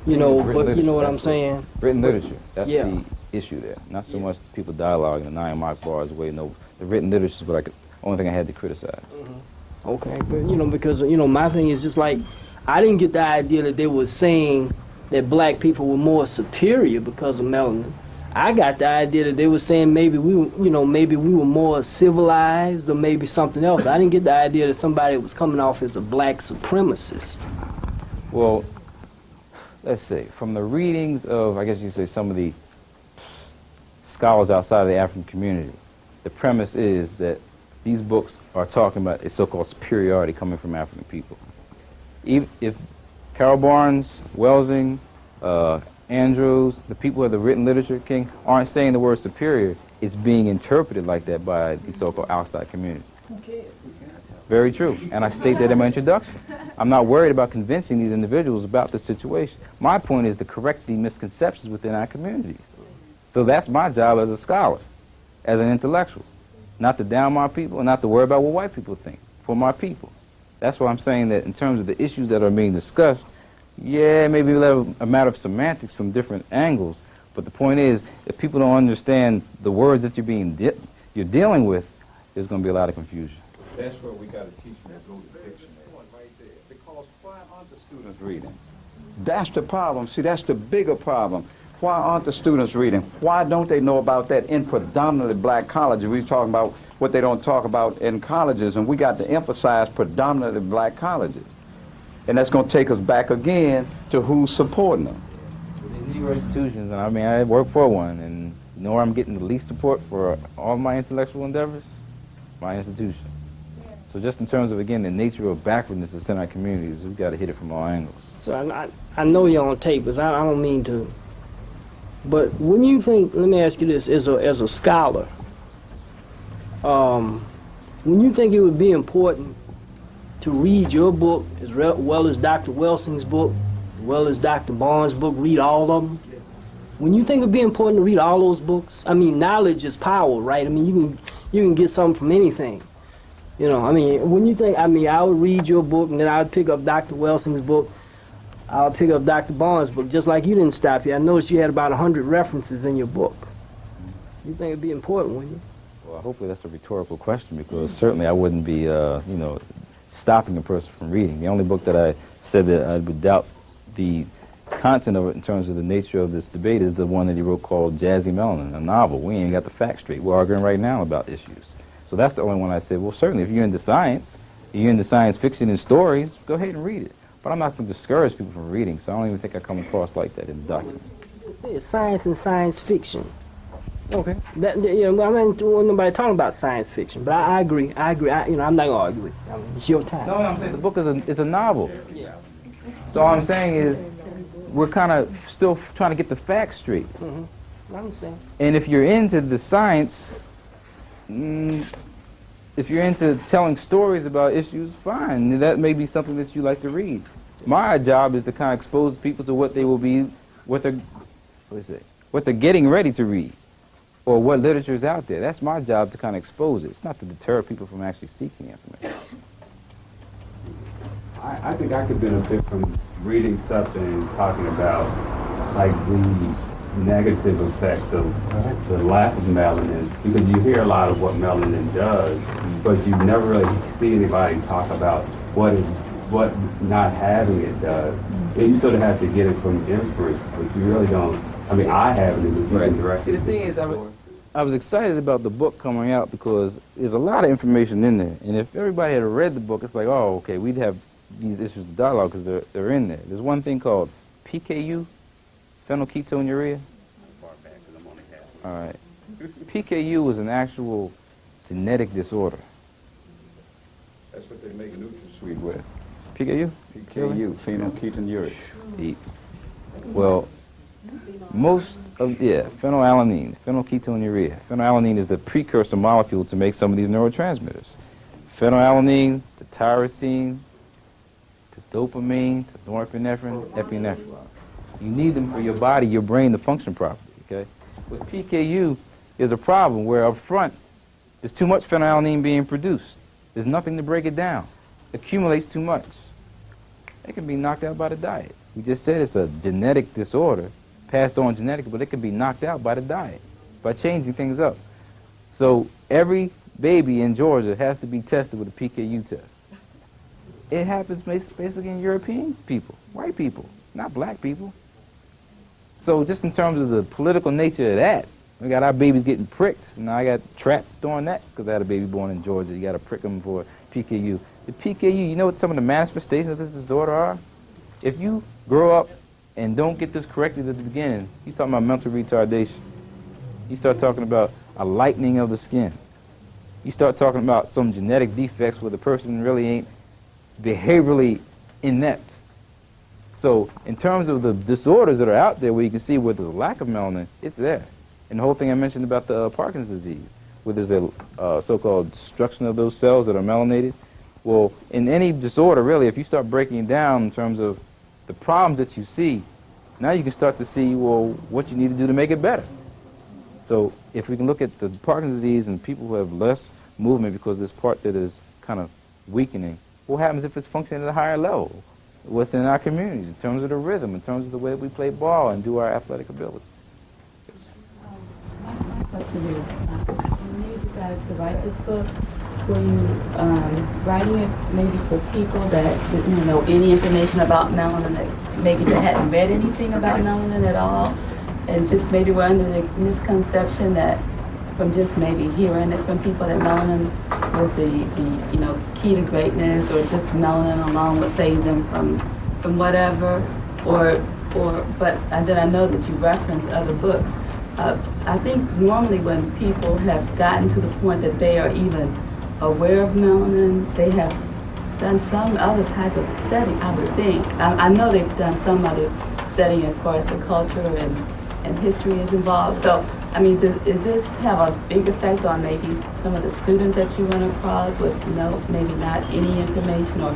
You know, but you know what I'm saying? Written literature, that's yeah. the issue there. Not so much people dialoguing and Nine mock bars away. No, the written literature is what only thing I had to criticize. Mm-hmm. Okay, but you know, because you know, my thing is just like, I didn't get the idea that they were saying that black people were more superior because of melanin. I got the idea that they were saying maybe we were more civilized, or maybe something else. I didn't get the idea that somebody was coming off as a black supremacist. Well, let's see, from the readings of, I guess you could say, some of the scholars outside of the African community, the premise is that these books are talking about a so-called superiority coming from African people. Even if Carol Barnes, Welsing, Andrews, the people of the written literature, King, aren't saying the word superior, it's being interpreted like that by the so-called outside community. Very true, and I state that in my introduction. I'm not worried about convincing these individuals about the situation. My point is to correct the misconceptions within our communities. So that's my job as a scholar, as an intellectual. Not to down my people and not to worry about what white people think, for my people. That's why I'm saying that in terms of the issues that are being discussed, yeah, maybe a matter of semantics from different angles, but the point is, if people don't understand the words that you're dealing with, there's going to be a lot of confusion. That's where we got to teach them to go to fiction right there. Because why aren't the students reading? That's the problem. See, that's the bigger problem. Why aren't the students reading? Why don't they know about that in predominantly black colleges? We're talking about what they don't talk about in colleges, and we got to emphasize predominantly black colleges. And that's going to take us back again to who's supporting them. These Negro institutions, and I mean, I work for one, and you know where I'm getting the least support for all my intellectual endeavors? My institution. So just in terms of, again, the nature of backwardness that's in our communities, we've got to hit it from all angles. So I know you're on tape, but I don't mean to. But when you think, let me ask you this, as a scholar, when you think it would be important to read your book as well as Dr. Welsing's book, as well as Dr. Barnes' book, read all of them? Yes. When you think it would be important to read all those books, I mean, knowledge is power, right? I mean, you can get something from anything. You know, I mean, when you think, I mean, I would read your book, and then I would pick up Dr. Welsing's book, I would pick up Dr. Barnes' book, just like you didn't stop here. I noticed you had about 100 references in your book. You think it'd be important, wouldn't you? Well, hopefully that's a rhetorical question, because certainly I wouldn't be, you know, stopping a person from reading. The only book that I said that I would doubt the content of it in terms of the nature of this debate is the one that he wrote called Jazzy Melanin, a novel. We ain't got the facts straight. We're arguing right now about issues. So that's the only one I said, well, certainly, if you're into science, if you're into science fiction and stories, go ahead and read it. But I'm not going to discourage people from reading, so I don't even think I come across like that in the documents. It's science and science fiction. Okay. That, you know, I mean, nobody talking about science fiction, but I agree. You know, I'm not gonna argue with you. I mean, it's your time. No, I'm saying the book is a novel. Yeah. So all I'm saying is we're kind of still trying to get the facts straight. I understand. And if you're into the science, if you're into telling stories about issues, fine. That may be something that you like to read. My job is to kind of expose people to what they will be, what they're getting ready to read, or what literature is out there. That's my job, to kind of expose it. It's not to deter people from actually seeking information. I think I could benefit from reading something and talking about like the negative effects of the lack of melanin, because you hear a lot of what melanin does, but you never really see anybody talk about what not having it does. And you sort of have to get it from inference, but you really don't. I mean, I haven't even directed. See, the thing is, I was excited about the book coming out because there's a lot of information in there. And if everybody had read the book, it's like, oh, okay, we'd have these issues of dialogue because they're in there. There's one thing called PKU, phenylketonuria. All right. PKU is an actual genetic disorder. That's what they make NutraSweet with. PKU? PKU, phenylketonuria. Well, most of, phenylalanine, phenylketonuria. Phenylalanine is the precursor molecule to make some of these neurotransmitters. Phenylalanine to tyrosine, to dopamine, to norepinephrine, epinephrine. You need them for your body, your brain to function properly, okay? With PKU, there's a problem where up front, there's too much phenylalanine being produced. There's nothing to break it down. It accumulates too much. It can be knocked out by the diet. We just said it's a genetic disorder, passed on genetically, but it can be knocked out by the diet, by changing things up. So every baby in Georgia has to be tested with a PKU test. It happens basically in European people, white people, not black people. So just in terms of the political nature of that, we got our babies getting pricked. Now I got trapped doing that because I had a baby born in Georgia. You got to prick them for PKU. The PKU, you know what some of the manifestations of this disorder are? If you grow up and don't get this corrected at the beginning, you're talking about mental retardation. You start talking about a lightening of the skin. You start talking about some genetic defects where the person really ain't behaviorally inept. So in terms of the disorders that are out there where you can see where there's a lack of melanin, it's there. And the whole thing I mentioned about the Parkinson's disease, where there's a so-called destruction of those cells that are melanated. Well, in any disorder, really, if you start breaking it down in terms of the problems that you see, now you can start to see, well, what you need to do to make it better. So if we can look at the Parkinson's disease and people who have less movement because this part that is kind of weakening, what happens if it's functioning at a higher level? What's in our communities in terms of the rhythm, in terms of the way that we play ball and do our athletic abilities? Yes. My question is, when you decided to write this book, were you writing it maybe for people that didn't know any information about melanin, that maybe they hadn't read anything about melanin at all, and just maybe were under the misconception that from just maybe hearing it from people that melanin was the key to greatness, or just melanin alone would save them from whatever, but then I know that you referenced other books. I think normally when people have gotten to the point that they are even aware of melanin, they have done some other type of study, I would think. I know they've done some other study as far as the culture and history is involved. So, I mean, does this have a big effect on maybe some of the students that you run across with, maybe not any information, or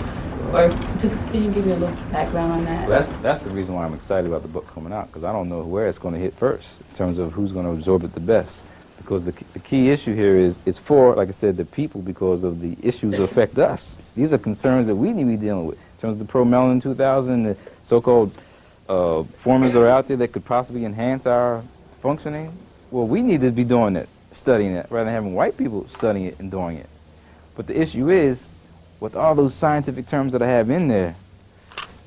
just can you give me a little background on that? Well, that's the reason why I'm excited about the book coming out, because I don't know where it's going to hit first in terms of who's going to absorb it the best. Because the key issue here is it's for, like I said, the people, because of the issues that affect us. These are concerns that we need to be dealing with. In terms of the Pro-Melanin 2000, the so-called formulas that are out there that could possibly enhance our functioning, well, we need to be doing it, studying it, rather than having white people studying it and doing it. But the issue is, with all those scientific terms that I have in there,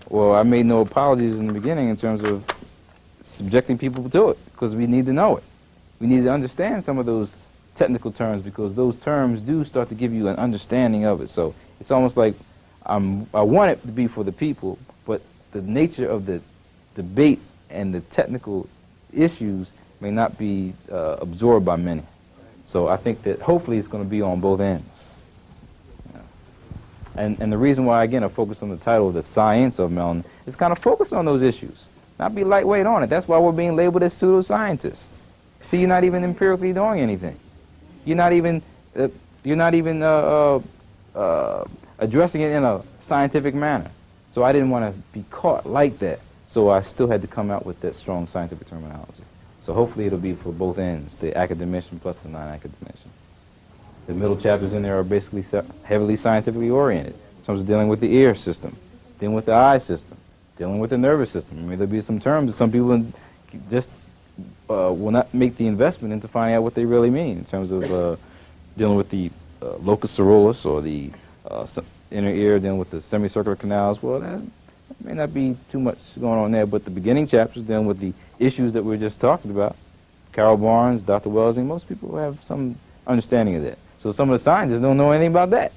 well, I made no apologies in the beginning in terms of subjecting people to it, because we need to know it. We need to understand some of those technical terms, because those terms do start to give you an understanding of it. So it's almost like I want it to be for the people, but the nature of the debate and the technical issues may not be absorbed by many. So I think that hopefully it's going to be on both ends. Yeah. And the reason why, again, I focused on the title, The Science of Melanin, is kind of focus on those issues, not be lightweight on it. That's why we're being labeled as pseudoscientists. See, you're not even empirically doing anything. You're not even addressing it in a scientific manner. So I didn't want to be caught like that. So I still had to come out with that strong scientific terminology. So hopefully it'll be for both ends, the academician plus the non-academician. The middle chapters in there are basically heavily scientifically oriented in terms of dealing with the ear system, dealing with the eye system, dealing with the nervous system. I mean, there'll be some terms that some people just will not make the investment into finding out what they really mean in terms of dealing with the locus ceruleus or the inner ear, dealing with the semicircular canals. Well, that may not be too much going on there, but the beginning chapters dealing with the issues that we were just talking about, Carol Barnes, Dr. Welsing, most people have some understanding of that. So some of the scientists don't know anything about that.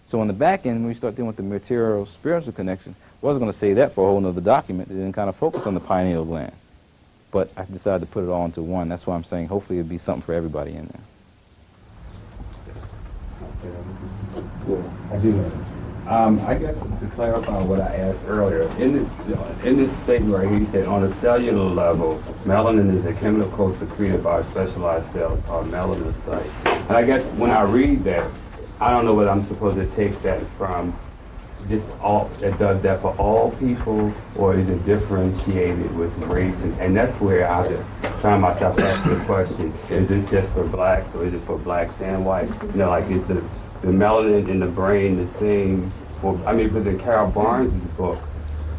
So on the back end, when we start dealing with the material-spiritual connection, I was going to say that for a whole other document and then kind of focus on the pineal gland. But I decided to put it all into one. That's why I'm saying hopefully it'll be something for everybody in there. Cool. I do. I guess to clarify what I asked earlier, in this statement right here, you said on a cellular level, melanin is a chemical secreted by specialized cells called melanocytes. And I guess when I read that, I don't know whether I'm supposed to take that from just all, it does that for all people, or is it differentiated with race? And that's where I find myself asking the question, is this just for blacks or is it for blacks and whites? You know, like is the melanin in the brain the same for, I mean, but in Carol Barnes' book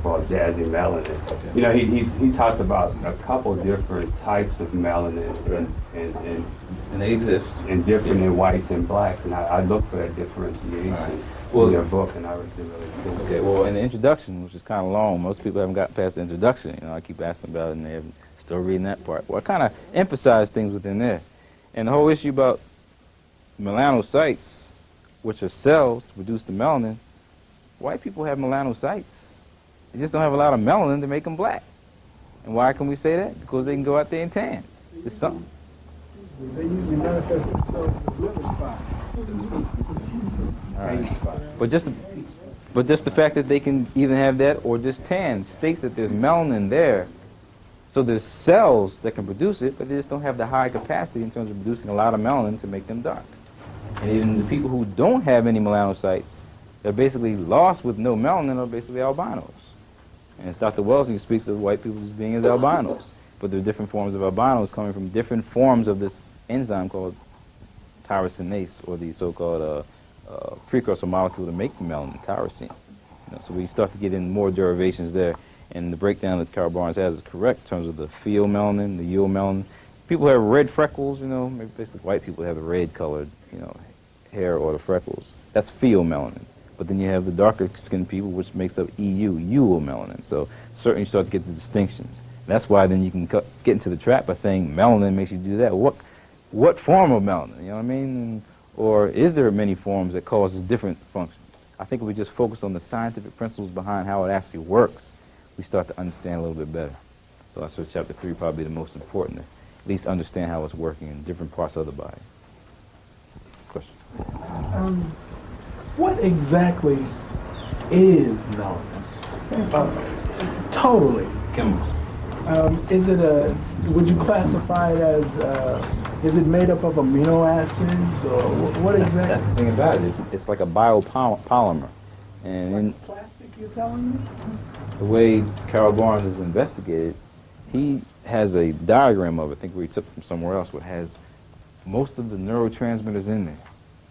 called Jazzy Melanin, you know, he talks about a couple different types of melanin And they exist. and different in whites and blacks, and I look for that differentiation in their book, and I didn't really see Okay, well, in the introduction, which is kind of long, most people haven't got past the introduction. You know, I keep asking about it, and they're still reading that part. Well, I kind of emphasize things within there. And the whole issue about melanocytes, which are cells to produce the melanin, white people have melanocytes. They just don't have a lot of melanin to make them black. And why can we say that? Because they can go out there and tan. It's something. They usually manifest themselves as liver spots. All right. But just the fact that they can either have that or just tan states that there's melanin there. So there's cells that can produce it, but they just don't have the high capacity in terms of producing a lot of melanin to make them dark. And even the people who don't have any melanocytes, they're basically lost with no melanin, are basically albinos. And as Dr. Welsing speaks of white people as being as albinos. But there are different forms of albinos coming from different forms of this enzyme called tyrosinase, or the so-called precursor molecule to make the melanin, tyrosine. You know, so we start to get in more derivations there. And the breakdown that Carol Barnes has is correct in terms of the pheomelanin, the eomelanin. People have red freckles, you know, maybe basically white people have the red-colored, you know, hair or the freckles. That's pheomelanin. But then you have the darker skinned people, which makes up eumelanin. So certainly you start to get the distinctions. That's why then you can get into the trap by saying melanin makes you do that. What form of melanin? You know what I mean? Or is there many forms that causes different functions? I think if we just focus on the scientific principles behind how it actually works, we start to understand a little bit better. So that's why chapter 3 probably the most important, to at least understand how it's working in different parts of the body. Question? What exactly is melanin? Totally. Chemical. Is it would you classify it as, is it made up of amino acids, or what exactly? That's the thing about it. It's like a biopolymer. And in Plastic, you're telling me? the way Carol Barnes has investigated, he has a diagram of it, I think we took from somewhere else, which has most of the neurotransmitters in there.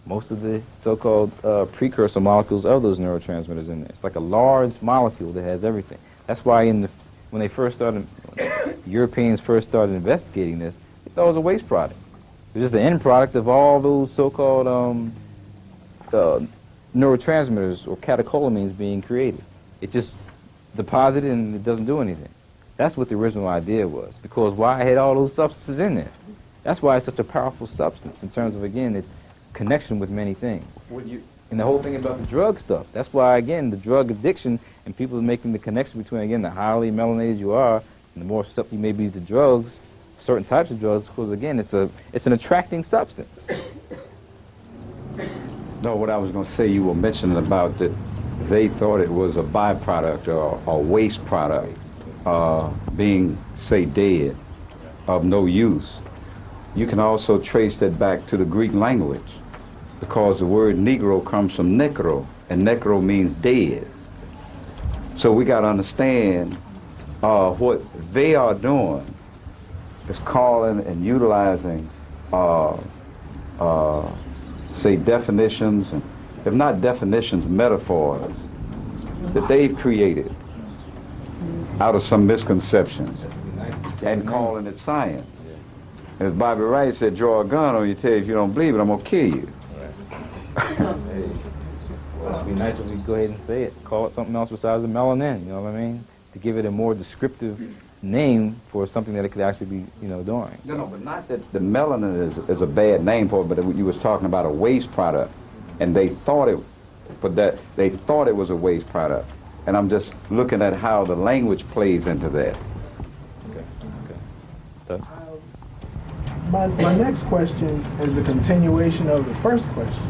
Most of the so-called precursor molecules of those neurotransmitters in there. It's like a large molecule that has everything. That's why when Europeans first started investigating this, they thought it was a waste product. It was just the end product of all those so-called neurotransmitters or catecholamines being created. It just deposited and it doesn't do anything. That's what the original idea was. Because why I had all those substances in there? That's why it's such a powerful substance in terms of, again, its connection with many things. And the whole thing about the drug stuff, that's why, again, the drug addiction and people making the connection between, again, the highly melanated you are and the more stuff you may be to drugs, certain types of drugs, because, again, it's an attracting substance. No, what I was going to say, you were mentioning about that they thought it was a byproduct or waste product, being, say, dead, of no use. You can also trace that back to the Greek language, because the word Negro comes from necro, and necro means dead. So we got to understand what they are doing is calling and utilizing, say, definitions, and if not definitions, metaphors that they've created out of some misconceptions and calling it science. As Bobby Wright said, draw a gun on you, tell you if you don't believe it, I'm going to kill you. Well, it'd be nice if we could go ahead and say it. Call it something else besides the melanin, you know what I mean? To give it a more descriptive name for something that it could actually be, you know, doing. So. No, but not that the melanin is a bad name for it, but you was talking about a waste product, and they thought it, they thought it was a waste product. And I'm just looking at how the language plays into that. Okay. So. My next question is a continuation of the first question.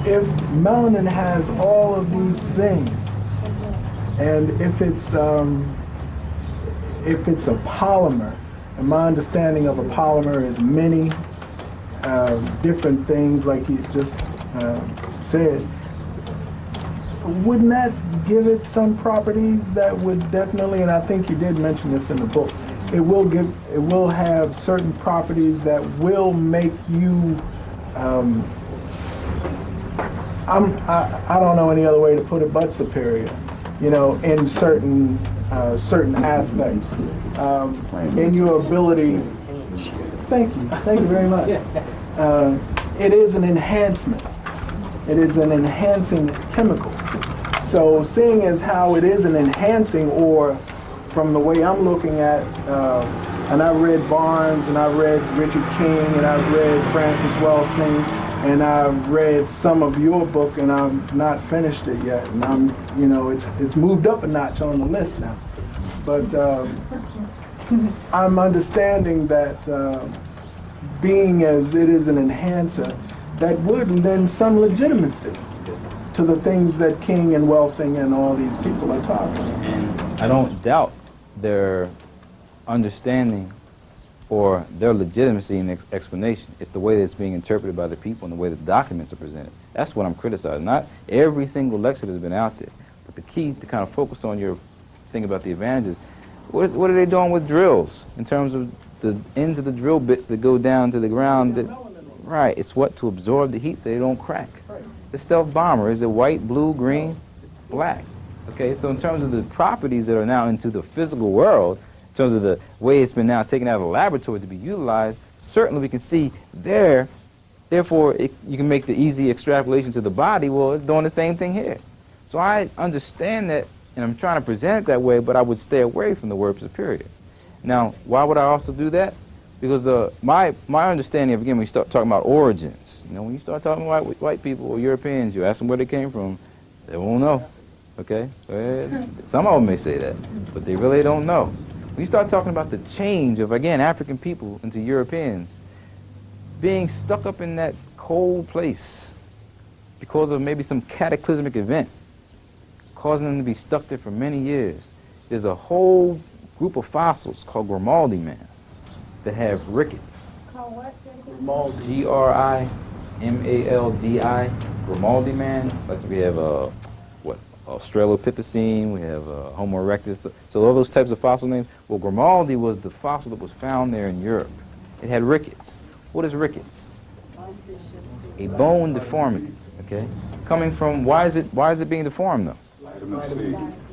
If melanin has all of these things, and if it's a polymer, and my understanding of a polymer is many different things, like you just said, wouldn't that give it some properties that would definitely, and I think you did mention this in the book, it will have certain properties that will make you, I don't know any other way to put it but superior, you know, in certain aspects, in your ability. Thank you very much. It is an enhancement. It is an enhancing chemical. So seeing as how it is an enhancing, or from the way I'm looking at, and I read Barnes, and I read Richard King, and I read Francis Welsing, and I've read some of your book, and I've not finished it yet, and I'm, you know, it's moved up a notch on the list now. But I'm understanding that being as it is an enhancer, that would lend some legitimacy to the things that King and Welsing and all these people are talking. And I don't doubt their understanding or their legitimacy in explanation. It's the way that it's being interpreted by the people and the way the documents are presented. That's what I'm criticizing. Not every single lecture that's been out there, but the key to kind of focus on your thing about the advantages. What are they doing with drills in terms of the ends of the drill bits that go down to the ground? Right, it's what? To absorb the heat so they don't crack. The stealth bomber, is it white, blue, green? It's black. Okay, so in terms of the properties that are now into the physical world, in terms of the way it's been now taken out of the laboratory to be utilized, certainly we can see there, therefore you can make the easy extrapolation to the body, well, it's doing the same thing here. So I understand that, and I'm trying to present it that way, but I would stay away from the word superior. Now, why would I also do that? Because my understanding of, again, when you start talking about origins, you know, when you start talking about white people or Europeans, you ask them where they came from, they won't know, okay? Some of them may say that, but they really don't know. When you start talking about the change of, again, African people into Europeans, being stuck up in that cold place because of maybe some cataclysmic event, causing them to be stuck there for many years, there's a whole group of fossils called Grimaldi man that have rickets. Called what? G-R-I-M-A-L-D-I, Grimaldi man. We have Australopithecine, we have Homo erectus. So all those types of fossil names. Well, Grimaldi was the fossil that was found there in Europe. It had rickets. What is rickets? A bone deformity. Okay, coming from, why is it being deformed though?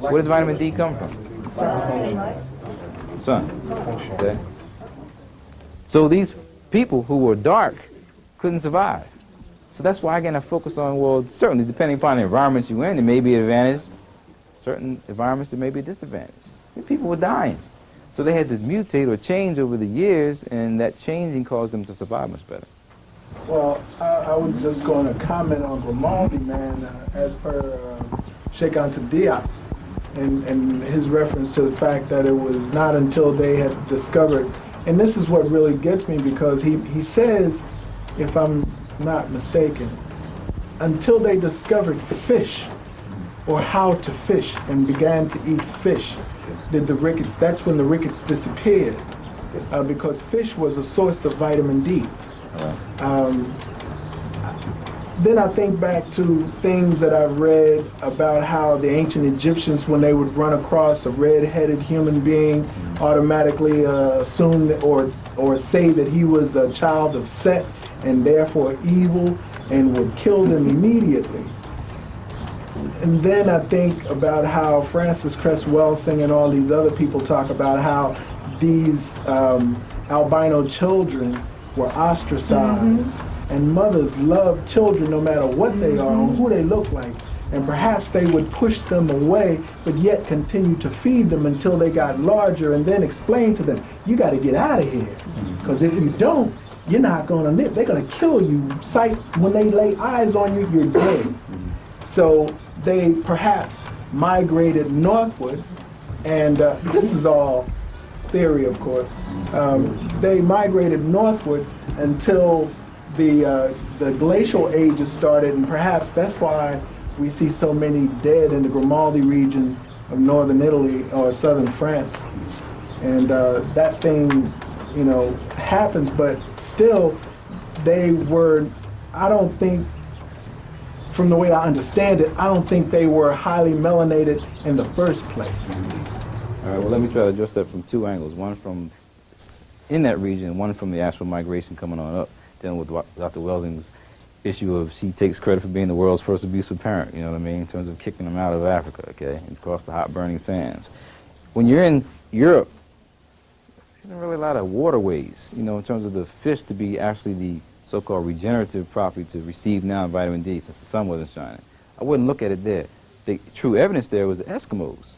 Where does vitamin D come from? Sun. Okay. So these people who were dark couldn't survive. So that's why, again, I focus on, well, certainly depending upon the environments you're in, there may be an advantage. Certain environments, there may be a disadvantage. People were dying. So they had to mutate or change over the years, and that changing caused them to survive much better. Well, I was just going to comment on Grimaldi, man, as per Sheikh Anta Diop, and his reference to the fact that it was not until they had discovered, and this is what really gets me, because he says, if I'm not mistaken, until they discovered fish, or how to fish, and began to eat fish, did the rickets, that's when the rickets disappeared, because fish was a source of vitamin D. Then I think back to things that I've read about how the ancient Egyptians, when they would run across a red-headed human being, automatically assume or say that he was a child of Set and therefore evil, and would kill them immediately. And then I think about how Francis Cress Welsing and all these other people talk about how these albino children were ostracized, and mothers loved children no matter what they are or who they look like, and perhaps they would push them away but yet continue to feed them until they got larger, and then explain to them, you got to get out of here, because if you don't, you're not going to live. They're going to kill you. When they lay eyes on you, you're dead. So they perhaps migrated northward, and this is all theory, of course. They migrated northward until the glacial ages started, and perhaps that's why we see so many dead in the Grimaldi region of northern Italy or southern France. And that thing, you know, happens, but still they were, I don't think, from the way I understand it, I don't think they were highly melanated in the first place. All right, well, let me try to address that from two angles. One from in that region, one from the actual migration coming on up, dealing with Dr. Welsing's issue of she takes credit for being the world's first abusive parent, you know what I mean, in terms of kicking them out of Africa, okay, and across the hot burning sands. When you're in Europe, there isn't really a lot of waterways, you know, in terms of the fish to be actually the so-called regenerative property to receive now vitamin D since the sun wasn't shining. I wouldn't look at it there. The true evidence there was the Eskimos,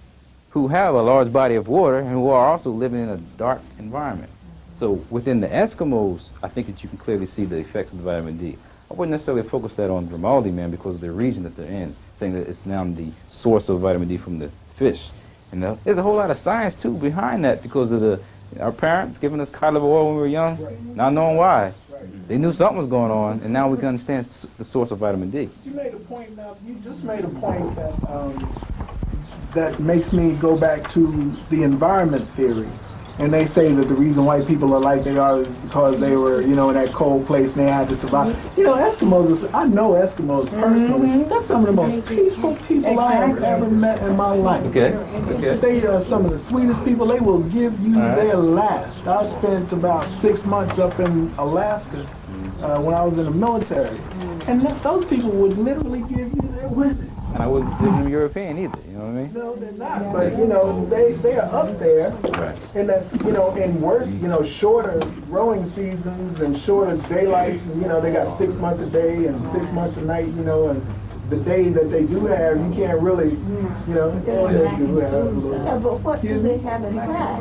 who have a large body of water and who are also living in a dark environment. So within the Eskimos, I think that you can clearly see the effects of the vitamin D. I wouldn't necessarily focus that on Grimaldi, man, because of the region that they're in, saying that it's now the source of vitamin D from the fish. And there's a whole lot of science, too, behind that because of our parents giving us cod liver oil when we were young, not knowing why. They knew something was going on, and now we can understand the source of vitamin D. You made a point now, you just made a point that that makes me go back to the environment theory. And they say that the reason white people are like they are is because they were, you know, in that cold place and they had to survive. You know, Eskimos, I know Eskimos personally. That's some of the most peaceful people I have ever met in my life. Okay. They are some of the sweetest people. They will give you their last. I spent about 6 months up in Alaska when I was in the military. And those people would literally give you their women. And I wouldn't consider them European either, you know what I mean? No, they're not. But, you know, they are up there. Right. And that's, you know, in worse, you know, shorter growing seasons and shorter daylight. You know, they got 6 months a day and 6 months a night, you know, and the day that they do have, you can't really, you know, they do have a little. Yeah, but what do they have inside?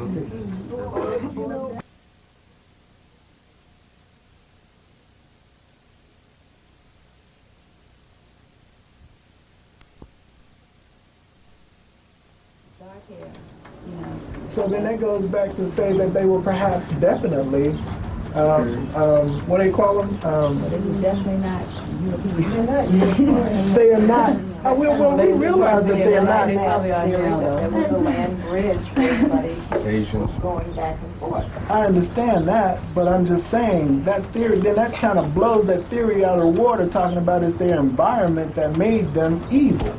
So then that goes back to say that they were perhaps definitely, what do they call them? Definitely not European. They are not. Well, we realize that they are not. There was a land bridge for everybody going back and forth. I understand that, but I'm just saying that theory, then that kind of blows that theory out of the water, talking about it's their environment that made them evil.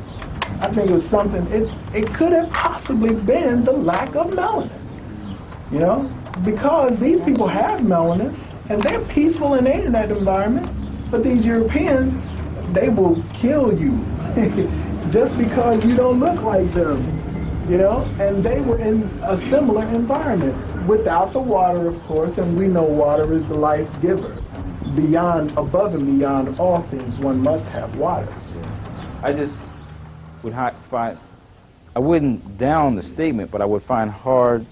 I think it was something, it could have possibly been the lack of melanin, you know, because these people have melanin and they're peaceful and they're in that environment, but these Europeans, they will kill you just because you don't look like them, you know, and they were in a similar environment without the water, of course, and we know water is the life giver. Above and beyond all things, one must have water. I just would find, I wouldn't down the statement, but I would find hard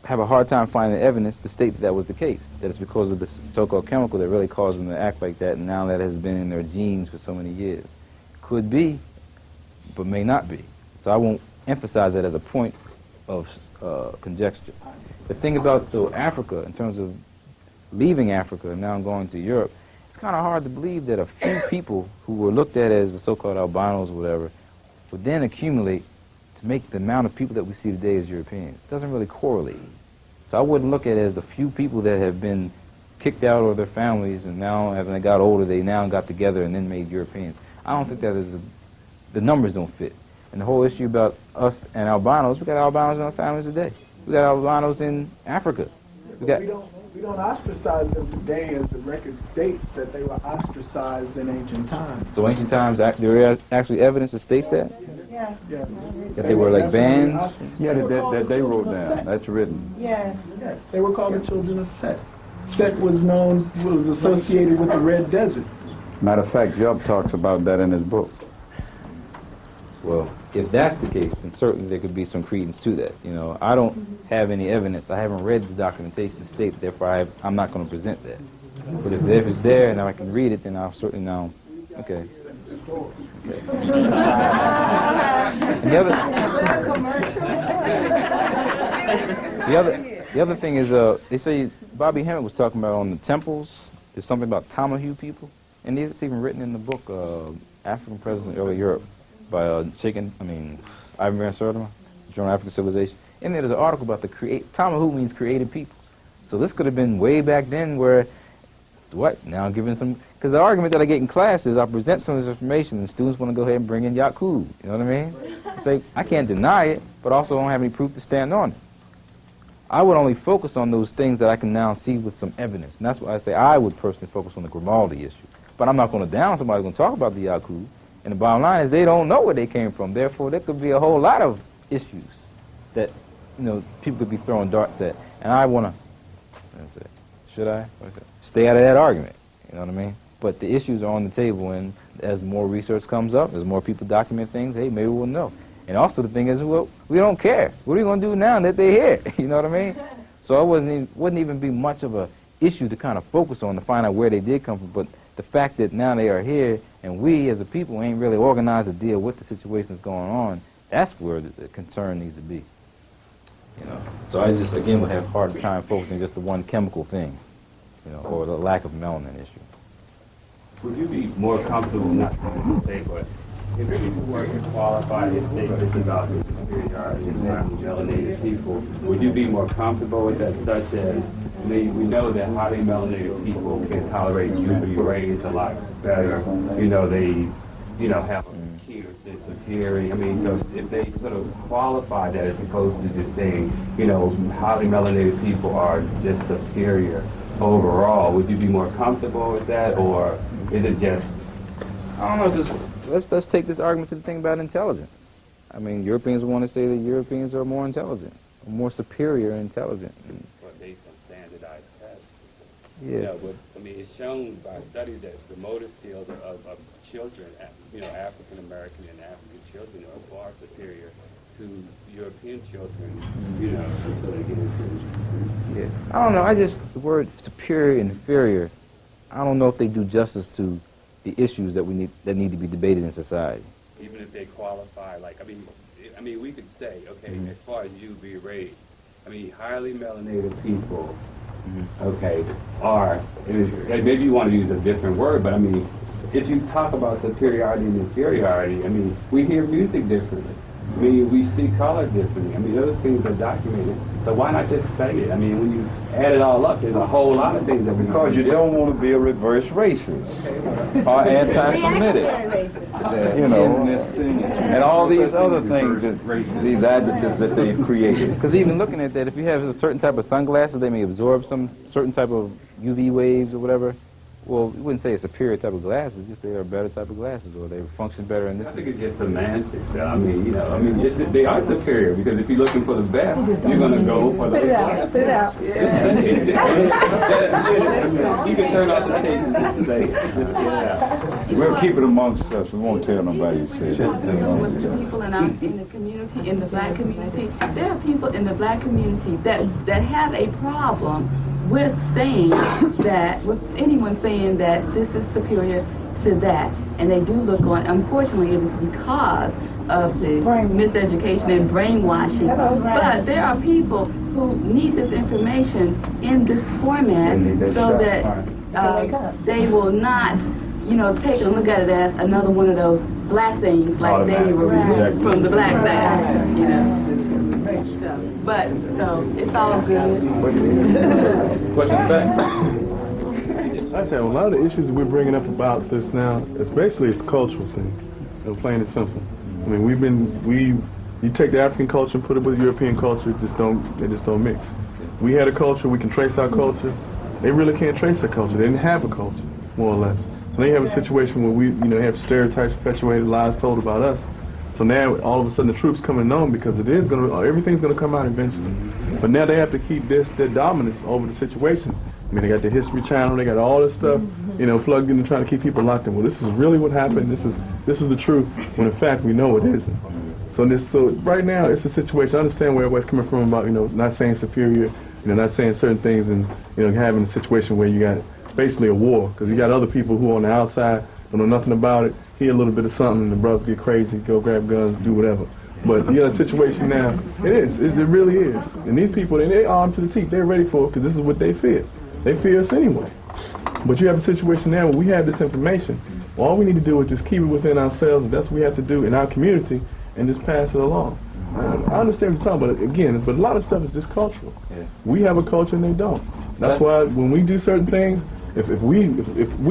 have a hard time finding evidence to state that that was the case, that it's because of the so-called chemical that really caused them to act like that, and now that has been in their genes for so many years. Could be, but may not be. So I won't emphasize that as a point of conjecture. The thing about though Africa, in terms of leaving Africa and now going to Europe, it's kind of hard to believe that a few people who were looked at as the so-called albinos or whatever would then accumulate to make the amount of people that we see today as Europeans. It doesn't really correlate. So I wouldn't look at it as the few people that have been kicked out of their families and now, as they got older, they now got together and then made Europeans. I don't think that is the numbers don't fit. And the whole issue about us and albinos, we got albinos in our families today. We got albinos in Africa. We don't ostracize them today as the record states that they were ostracized in ancient times. So ancient times, there is actually evidence that states that? Yeah. That they were like banned? Yeah, that they wrote down. That's written. Yeah. Yes, they were called the children of Set. Set was associated with the Red Desert. Matter of fact, Job talks about that in his book. Well, if that's the case, then certainly there could be some credence to that. You know, I don't have any evidence. I haven't read the documentation to state, therefore I'm not going to present that. But if it's there and I can read it, then I'll certainly know. Okay. And the other thing is, they say Bobby Hemmett was talking about on the temples. There's something about Tamahu people, and it's even written in the book African Presence in Early Europe by Ivan Van Sertima, Journal of African Civilization. And there's an article about Tamahu means created people. So this could have been way back then where, now giving some, because the argument that I get in class is I present some of this information and students want to go ahead and bring in Yakub, you know what I mean? It's like, I can't deny it, but also don't have any proof to stand on it. I would only focus on those things that I can now see with some evidence. And that's why I say I would personally focus on the Grimaldi issue. But I'm not going to down somebody who's going to talk about the Yakub. And the bottom line is they don't know where they came from. Therefore, there could be a whole lot of issues that, people could be throwing darts at. And I want to, stay out of that argument. You know what I mean? But the issues are on the table, and as more research comes up, as more people document things, hey, maybe we'll know. And also the thing is, well, we don't care. What are we going to do now that they're here? You know what I mean? So it wouldn't even be much of a issue to kind of focus on to find out where they did come from. But the fact that now they are here, and we as a people ain't really organized to deal with the situation that's going on, that's where the concern needs to be. So I just, again, would have a hard time focusing just the one chemical thing, or the lack of melanin issue. Would you be more comfortable, not to say, but if you were to qualify this statement about the superiority of melanated people, would you be more comfortable with that, such as, we know that highly melanated people can tolerate UV rays a lot better. They, have a keener sense of hearing. So if they sort of qualify that as opposed to just saying, highly melanated people are just superior overall, would you be more comfortable with that, or is it just? I don't know. Let's take this argument to the thing about intelligence. Europeans want to say that Europeans are more intelligent, more superior and intelligent. Based on standardized tests. Yes. It's shown by studies that the motor skills of children, African American and African children are far superior to European children. Yeah. I don't know. The word superior and inferior, I don't know if they do justice to the issues that need to be debated in society. Even if they qualify, we could say, okay, as far as UV rays, highly melanated people, are, maybe you want to use a different word, but if you talk about superiority and inferiority, we hear music differently. We see color differently. Those things are documented. So why not just say it? When you add it all up, there's a whole lot of things that we Because you don't want to be a reverse racist or anti-Semitic, and all these other things, these adjectives that they've created. Because even looking at that, if you have a certain type of sunglasses, they may absorb some certain type of UV waves or whatever. Well, you wouldn't say a superior type of glasses. You say they're a better type of glasses, or they function better in this. I think it's just semantics. I mean, they are superior because if you're looking for the best, you're going to go for the best. Spit it out. You can turn off the tape and say, We'll keep it amongst us. We won't tell nobody you said it. With the people in the community, in the black community, there are people in the black community that have a problem with saying that, with anyone saying that this is superior to that. And they do look on, unfortunately it is because of the miseducation and brainwashing. But there are people who need this information in this format so that they will not, take a look at it as another one of those black things like they were removed from the black thing, So it's all good. Question back. I said, a lot of the issues that we're bringing up about this now, it's a cultural thing, plain and simple. I mean, you take the African culture and put it with European culture, they just don't mix. We had a culture, we can trace our culture. They really can't trace their culture. They didn't have a culture, more or less. So they have a situation where we, have stereotypes, perpetuated lies told about us. So now, all of a sudden, the truth's coming known because everything's gonna come out eventually. But now they have to keep their dominance over the situation. I mean, they got the History Channel, they got all this stuff, plugged in and trying to keep people locked in. Well, this is really what happened. This is the truth. When in fact we know it isn't. So right now it's a situation. I understand where everybody's coming from about not saying superior, not saying certain things, and having a situation where you got basically a war because you got other people who are on the outside don't know nothing about it. Hear a little bit of something, and the brothers get crazy, go grab guns, do whatever. But you got a situation now. It really is. And these people, they're armed to the teeth. They're ready for it because this is what they fear. They fear us anyway. But you have a situation now where we have this information. All we need to do is just keep it within ourselves. And that's what we have to do in our community and just pass it along. I understand what you're talking about, again, but a lot of stuff is just cultural. Yeah. We have a culture and they don't. That's why when we do certain things, if we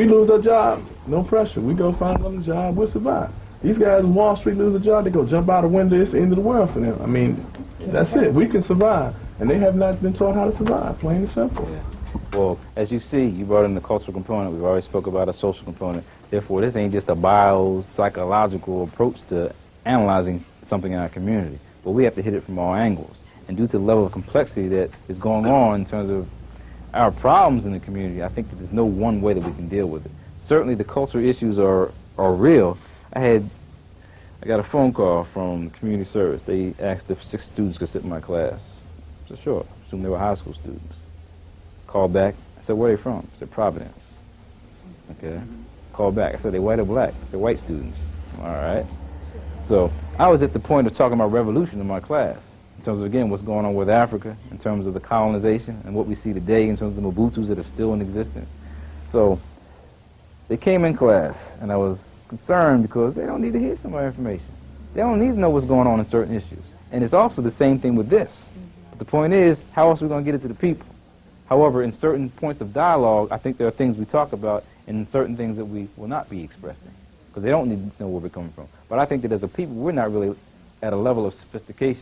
lose our job, no pressure. We go find another job, we'll survive. These guys in Wall Street lose a job, they go jump out a window, it's the end of the world for them. I mean, that's it. We can survive. And they have not been taught how to survive, plain and simple. Yeah. Well, as you see, you brought in the cultural component. We've already spoke about a social component. Therefore, this ain't just a biopsychological approach to analyzing something in our community. But we have to hit it from all angles. And due to the level of complexity that is going on in terms of our problems in the community, I think that there's no one way that we can deal with it. Certainly the cultural issues are real. I got a phone call from community service. They asked if 6 students could sit in my class. I said, sure. I assumed they were high school students. Called back. I said, where are they from? I said, Providence. Okay. Called back. I said, they white or black? I said, white students. All right. So I was at the point of talking about revolution in my class, in terms of, again, what's going on with Africa, in terms of the colonization and what we see today in terms of the Mobutus that are still in existence. So they came in class, and I was concerned because they don't need to hear some more information. They don't need to know what's going on in certain issues. And it's also the same thing with this. But the point is, how else are we going to get it to the people? However, in certain points of dialogue, I think there are things we talk about and certain things that we will not be expressing because they don't need to know where we're coming from. But I think that as a people, we're not really at a level of sophistication.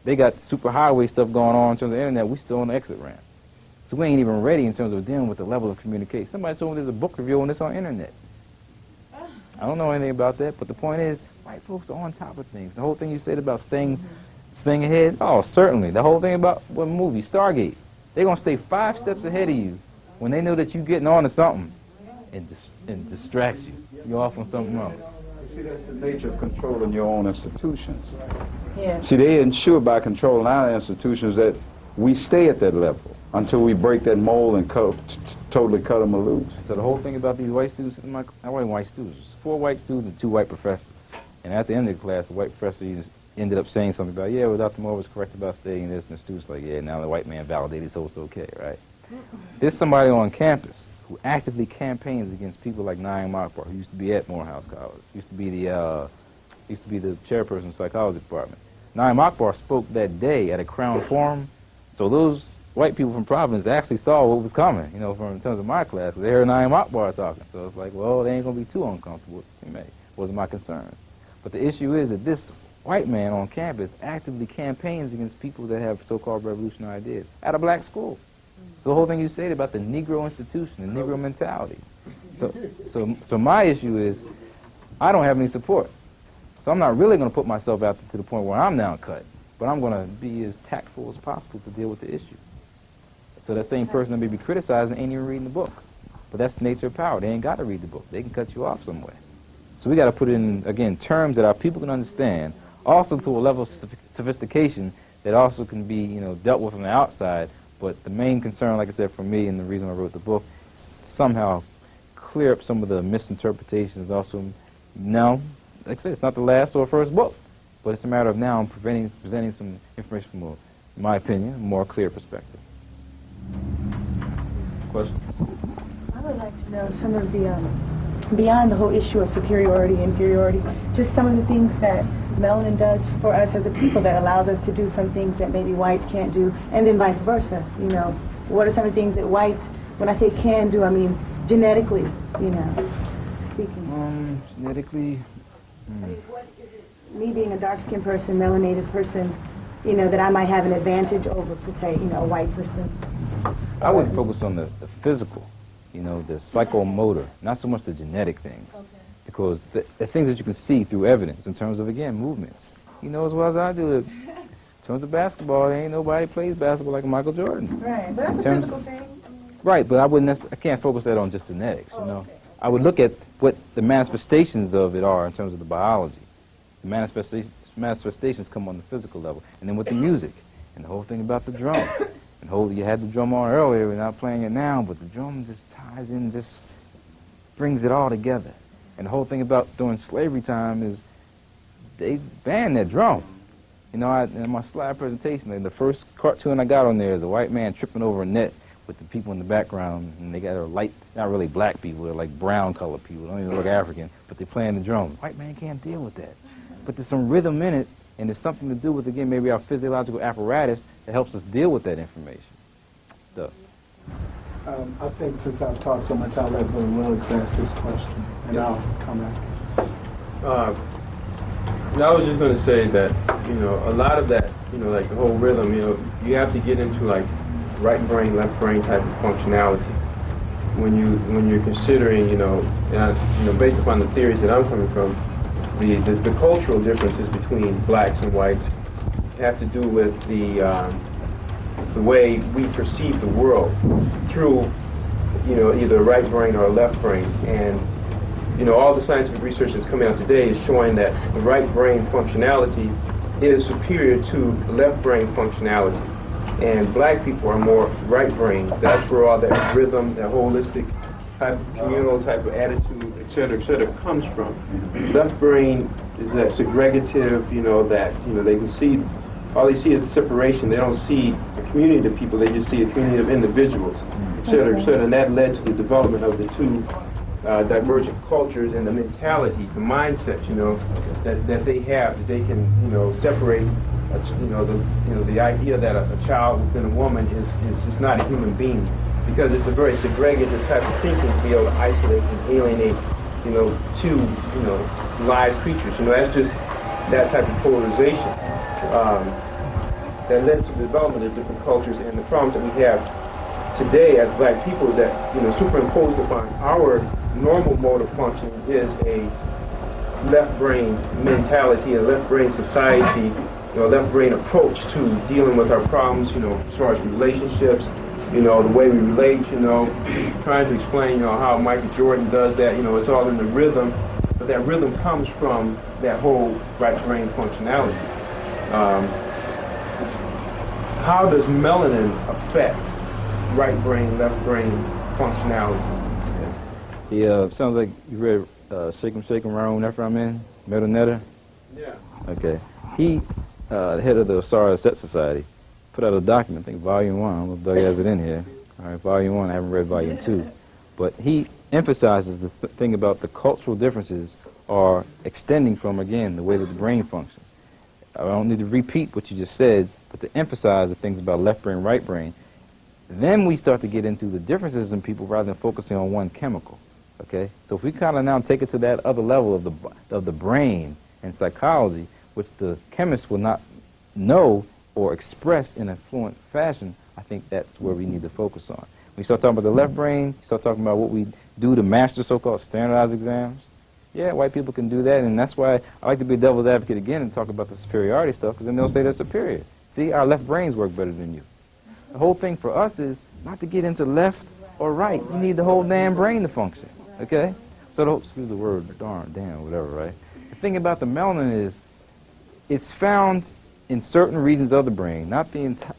They got super highway stuff going on in terms of the internet. We're still on the exit ramp. So we ain't even ready in terms of dealing with the level of communication. Somebody told me there's a book review on this on internet. I don't know anything about that, but the point is, white folks are on top of things. The whole thing you said about staying ahead, oh, certainly. The whole thing about what movie, Stargate. They're going to stay 5 steps ahead of you when they know that you're getting on to something and distract you. You're off on something else. You see, that's the nature of controlling your own institutions. Yeah. See, they ensure by controlling our institutions that we stay at that level until we break that mold and totally cut them loose. So the whole thing about these white students, I wasn't white students, it was 4 white students and 2 white professors. And at the end of the class, the white professor ended up saying something about, yeah, well, Dr. Moore was correct about saying this, and the students like, yeah, now the white man validated, so it's okay, right? There's somebody on campus who actively campaigns against people like Naim Akbar, who used to be at Morehouse College, used to be the chairperson of the psychology department. Naim Akbar spoke that day at a Crown Forum, so those white people from Providence actually saw what was coming, from in terms of my class. They heard Naim Akbar talking, so it's like, well, they ain't gonna be too uncomfortable. Wasn't my concern. But the issue is that this white man on campus actively campaigns against people that have so-called revolutionary ideas at a black school. So the whole thing you said about the Negro institution, the Negro mentalities. So my issue is, I don't have any support. So I'm not really going to put myself out there to the point where I'm now cut, but I'm going to be as tactful as possible to deal with the issue. So that same person that may be criticizing ain't even reading the book. But that's the nature of power. They ain't got to read the book. They can cut you off some way. So we got to put it in, again, terms that our people can understand, also to a level of sophistication that also can be, dealt with from the outside. But the main concern, like I said, for me, and the reason I wrote the book, is somehow clear up some of the misinterpretations. Also, now, like I said, it's not the last or first book, but it's a matter of now presenting some information from, in my opinion, a more clear perspective. Questions? I would like to know some of the, beyond the whole issue of superiority, inferiority, just some of the things that melanin does for us as a people that allows us to do some things that maybe whites can't do, and then vice versa. What are some of the things that whites, when I say can do, I mean genetically, speaking. Genetically? What is it, me being a dark-skinned person, melanated person, that I might have an advantage over, per se, a white person? I would focus on the physical, the psychomotor, not so much the genetic things. Okay. Because the things that you can see through evidence in terms of, again, movements. You know as well as I do it. In terms of basketball, there ain't nobody plays basketball like Michael Jordan. Right, but that's a physical thing. Right, but I can't focus that on just genetics, Okay. I would look at what the manifestations of it are in terms of the biology. The manifestations come on the physical level. And then with the music, and the whole thing about the drum. And you had the drum on earlier, we're not playing it now, but the drum just ties in, just brings it all together. And the whole thing about during slavery time is they banned that drum. In my slide presentation, the first cartoon I got on there is a white man tripping over a net with the people in the background, and they got a light, not really black people, they're like brown colored people, don't even look African, but they're playing the drum. White man can't deal with that. But there's some rhythm in it, and there's something to do with, again, maybe our physiological apparatus that helps us deal with that information. I think since I've talked so much, I'll let Brother Willis ask this question, and I'll come back. I was just going to say that, a lot of that, like the whole rhythm, you have to get into like right brain, left brain type of functionality when you're considering, based upon the theories that I'm coming from, the cultural differences between blacks and whites have to do with the way we perceive the world through, either a right brain or a left brain. And, all the scientific research that's coming out today is showing that the right brain functionality is superior to left brain functionality. And black people are more right brain. That's where all that rhythm, that holistic type of communal type of attitude, et cetera, comes from. Left brain is that segregative, that, they can see, all they see is the separation. They don't see a community of people, they just see a community of individuals, et cetera, and that led to the development of the two divergent cultures and the mentality, the mindset, that they have, that they can, separate, the idea that a child within a woman is not a human being, because it's a very segregative type of thinking to be able to isolate and alienate, two, live creatures. That's just that type of polarization that led to the development of different cultures. And the problems that we have today as black people is that, superimposed upon our normal mode of function is a left brain mentality, a left brain society, left brain approach to dealing with our problems, as far as relationships, the way we relate, trying to explain, how Michael Jordan does that, it's all in the rhythm, but that rhythm comes from that whole right brain functionality. How does melanin affect right brain, left brain functionality? Yeah, sounds like you read Shake 'em, Shake 'em, Round After I'm In, Metal Netter? Yeah. Okay. He, the head of the Osara Set Society, put out a document, I think Volume 1, I don't know if Doug has it in here. All right, Volume 1, I haven't read Volume 2. But he emphasizes the thing about the cultural differences are extending from, again, the way that the brain functions. I don't need to repeat what you just said, but to emphasize the things about left brain, right brain. Then we start to get into the differences in people rather than focusing on one chemical. Okay? So if we kind of now take it to that other level of the brain and psychology, which the chemists will not know or express in a fluent fashion, I think that's where we need to focus on. When you start talking about the left brain, you start talking about what we do to master so-called standardized exams. Yeah, white people can do that, and that's why I like to be a devil's advocate again and talk about the superiority stuff, because then they'll say they're superior. See, our left brains work better than you. The whole thing for us is not to get into left or right. You need the whole damn brain to function, okay? So, excuse the word, damn, whatever, right? The thing about the melanin is it's found in certain regions of the brain, not the entire,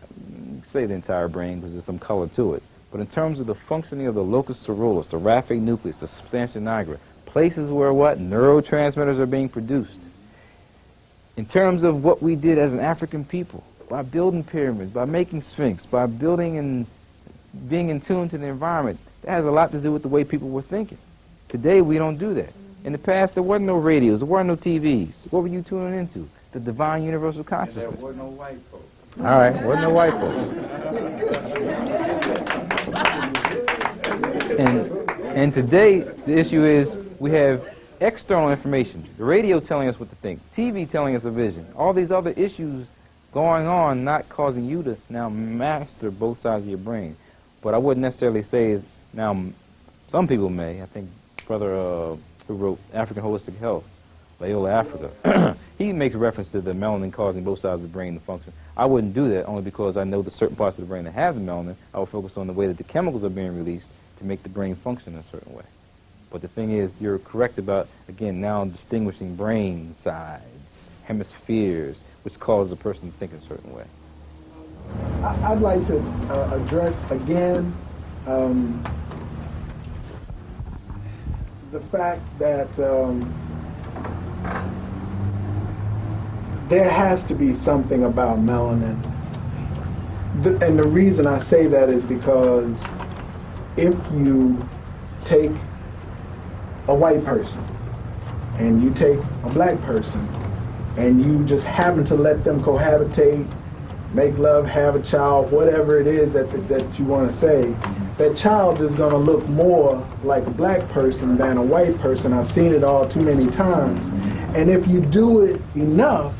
say the entire brain because there's some color to it, but in terms of the functioning of the locus ceruleus, the raphe nucleus, the substantia nigra, places where what? Neurotransmitters are being produced. In terms of what we did as an African people, by building pyramids, by making sphinx, by building and being in tune to the environment, that has a lot to do with the way people were thinking. Today, we don't do that. In the past, there weren't no radios, there weren't no TVs. What were you tuning into? The divine universal consciousness. And there were no white folks. All right, wasn't no white folks. And today, the issue is we have external information. The radio telling us what to think. TV telling us a vision. All these other issues going on, not causing you to now master both sides of your brain. But I wouldn't necessarily say is now, some people may. I think brother who wrote African Holistic Health, Loyola Africa, he makes reference to the melanin causing both sides of the brain to function. I wouldn't do that only because I know the certain parts of the brain that have the melanin. I would focus on the way that the chemicals are being released to make the brain function in a certain way. But the thing is, you're correct about, again, now distinguishing brain sides, hemispheres, which cause the person to think in a certain way. I'd like to address again the fact that there has to be something about melanin. And the reason I say that is because if you take a white person and you take a black person and you just happen to let them cohabitate, make love, have a child, whatever it is that you want to say, that child is going to look more like a black person than a white person. I've seen it all too many times. And if you do it enough,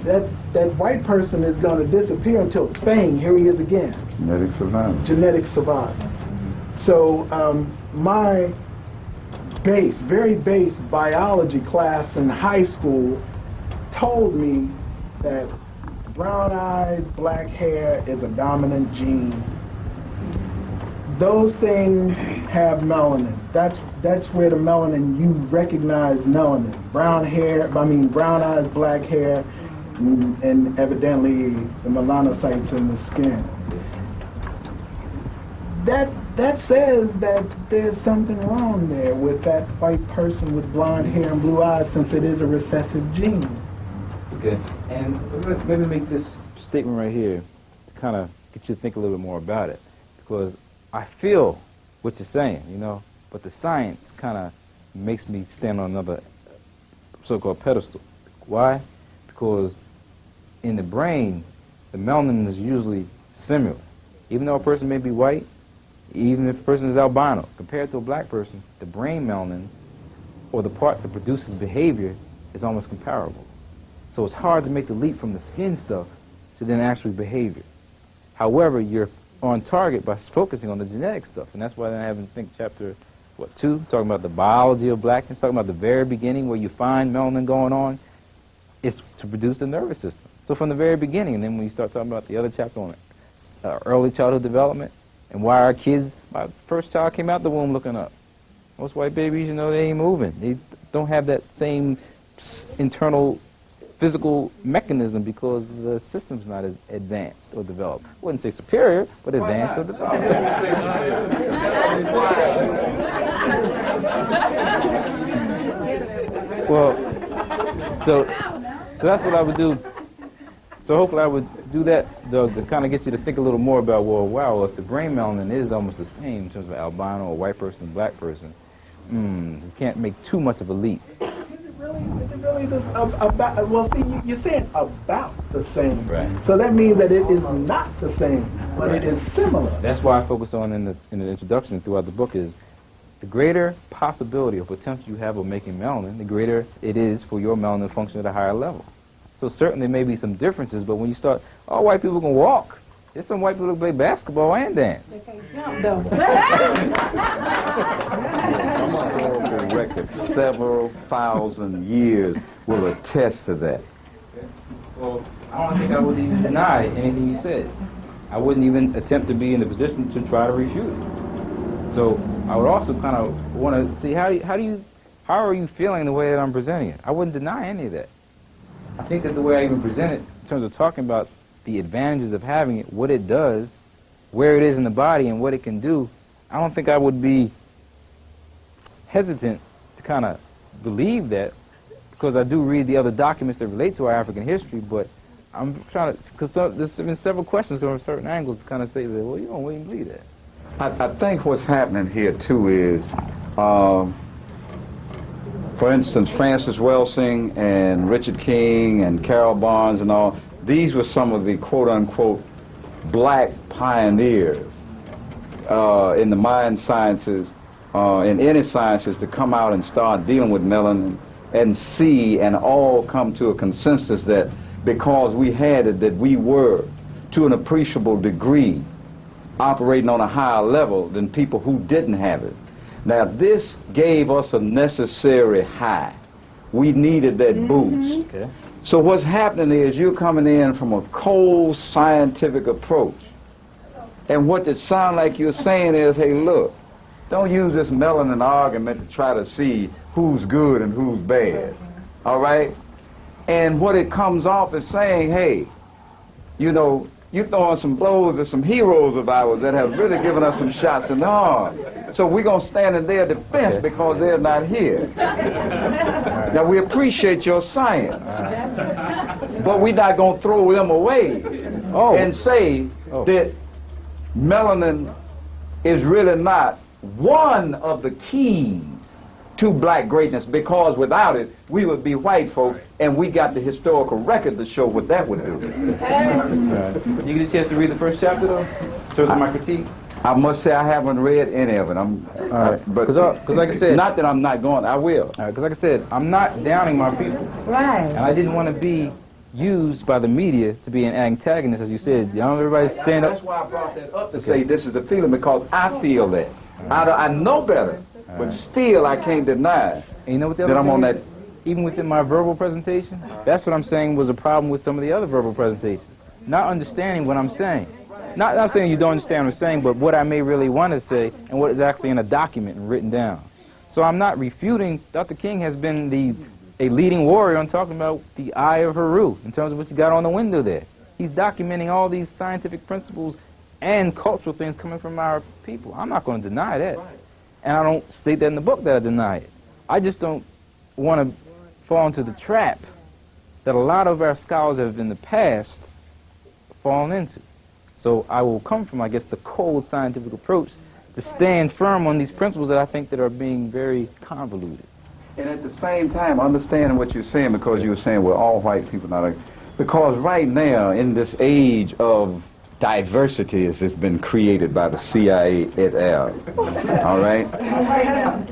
that white person is going to disappear until, bang, here he is again. Genetic survival. Genetic survival. So my very base biology class in high school told me that brown eyes, black hair is a dominant gene. Those things have melanin. That's where the melanin, you recognize melanin. Brown eyes, black hair, and evidently the melanocytes in the skin. That says that there's something wrong there with that white person with blonde hair and blue eyes, since it is a recessive gene. Okay, and maybe make this statement right here to kind of get you to think a little bit more about it, because I feel what you're saying, you know, but the science kind of makes me stand on another so-called pedestal. Why? Because in the brain, the melanin is usually similar. Even though a person may be white, even if a person is albino, compared to a black person, the brain melanin, or the part that produces behavior, is almost comparable. So it's hard to make the leap from the skin stuff to then actually behavior. However, you're on target by focusing on the genetic stuff, and that's why I have in think chapter 2, talking about the biology of blackness, talking about the very beginning where you find melanin going on. It's to produce the nervous system. So from the very beginning, and then when you start talking about the other chapter on early childhood development, and why our kids, my first child came out the womb looking up. Most white babies, you know, they ain't moving. They don't have that same internal physical mechanism because the system's not as advanced or developed. I wouldn't say superior, but advanced or developed. Well, so that's what I would do. So hopefully I would do that, Doug, to kind of get you to think a little more about, well, wow, if the brain melanin is almost the same in terms of albino or white person, black person, you can't make too much of a leap. Is it really this about? Well, see, you're saying about the same. Right. So that means that it is not the same, but Right. it is similar. That's why I focus on in the introduction and throughout the book is the greater possibility or potential you have of making melanin, the greater it is for your melanin to function at a higher level. So certainly there may be some differences, but when you start, all white people can walk. There's some white people who play basketball and dance. Jump, though. Historical record, several thousand years will attest to that. Well, I don't think I would even deny anything you said. I wouldn't even attempt to be in the position to try to refute it. So I would also kind of want to see how are you feeling the way that I'm presenting it? I wouldn't deny any of that. I think that the way I even present it, in terms of talking about the advantages of having it, what it does, where it is in the body, and what it can do, I don't think I would be hesitant to kind of believe that, because I do read the other documents that relate to our African history, but I'm trying to, because there's been several questions going from certain angles to kind of say that, well, you don't even believe that. I think what's happening here, too, is, for instance, Francis Welsing and Richard King and Carol Barnes and all, these were some of the quote-unquote black pioneers in the mind sciences, in any sciences, to come out and start dealing with melanin and see and all come to a consensus that because we had it, that we were, to an appreciable degree, operating on a higher level than people who didn't have it. Now, this gave us a necessary high. We needed that boost. Okay. So what's happening is you're coming in from a cold scientific approach. And what it sounds like you're saying is, hey, look, don't use this melanin argument to try to see who's good and who's bad. All right? And what it comes off is saying, hey, you know, you're throwing some blows at some heroes of ours that have really given us some shots in the arm. So we're going to stand in their defense because they're not here. Now, we appreciate your science, but we're not going to throw them away and say that melanin is really not one of the keys to black greatness, because without it, we would be white folks, and we got the historical record to show what that would do. You get a chance to read the first chapter, though, in terms of my critique? I must say I haven't read any of it. Because like I said, not that I'm not going, I will. Because like I said, I'm not downing my people. Right. And I didn't want to be used by the media to be an antagonist, as you said. You know, everybody stand up. That's why I brought that up to say this is the feeling, because I feel that. I know better, but still I can't deny And you know what the that other I'm thing on is? that. Even within my verbal presentation, that's what I'm saying was a problem with some of the other verbal presentations. Not understanding what I'm saying. Not saying you don't understand what I'm saying, but what I may really want to say and what is actually in a document and written down. So I'm not refuting. Dr. King has been a leading warrior on talking about the eye of Heru in terms of what you got on the window there. He's documenting all these scientific principles and cultural things coming from our people. I'm not going to deny that. And I don't state that in the book that I deny it. I just don't want to fall into the trap that a lot of our scholars have in the past fallen into. So I will come from, I guess, the cold scientific approach to stand firm on these principles that I think that are being very convoluted. And at the same time, understanding what you're saying, because you were saying we're all white people now. Because right now, in this age of diversity, as it's been created by the CIA et al., all right?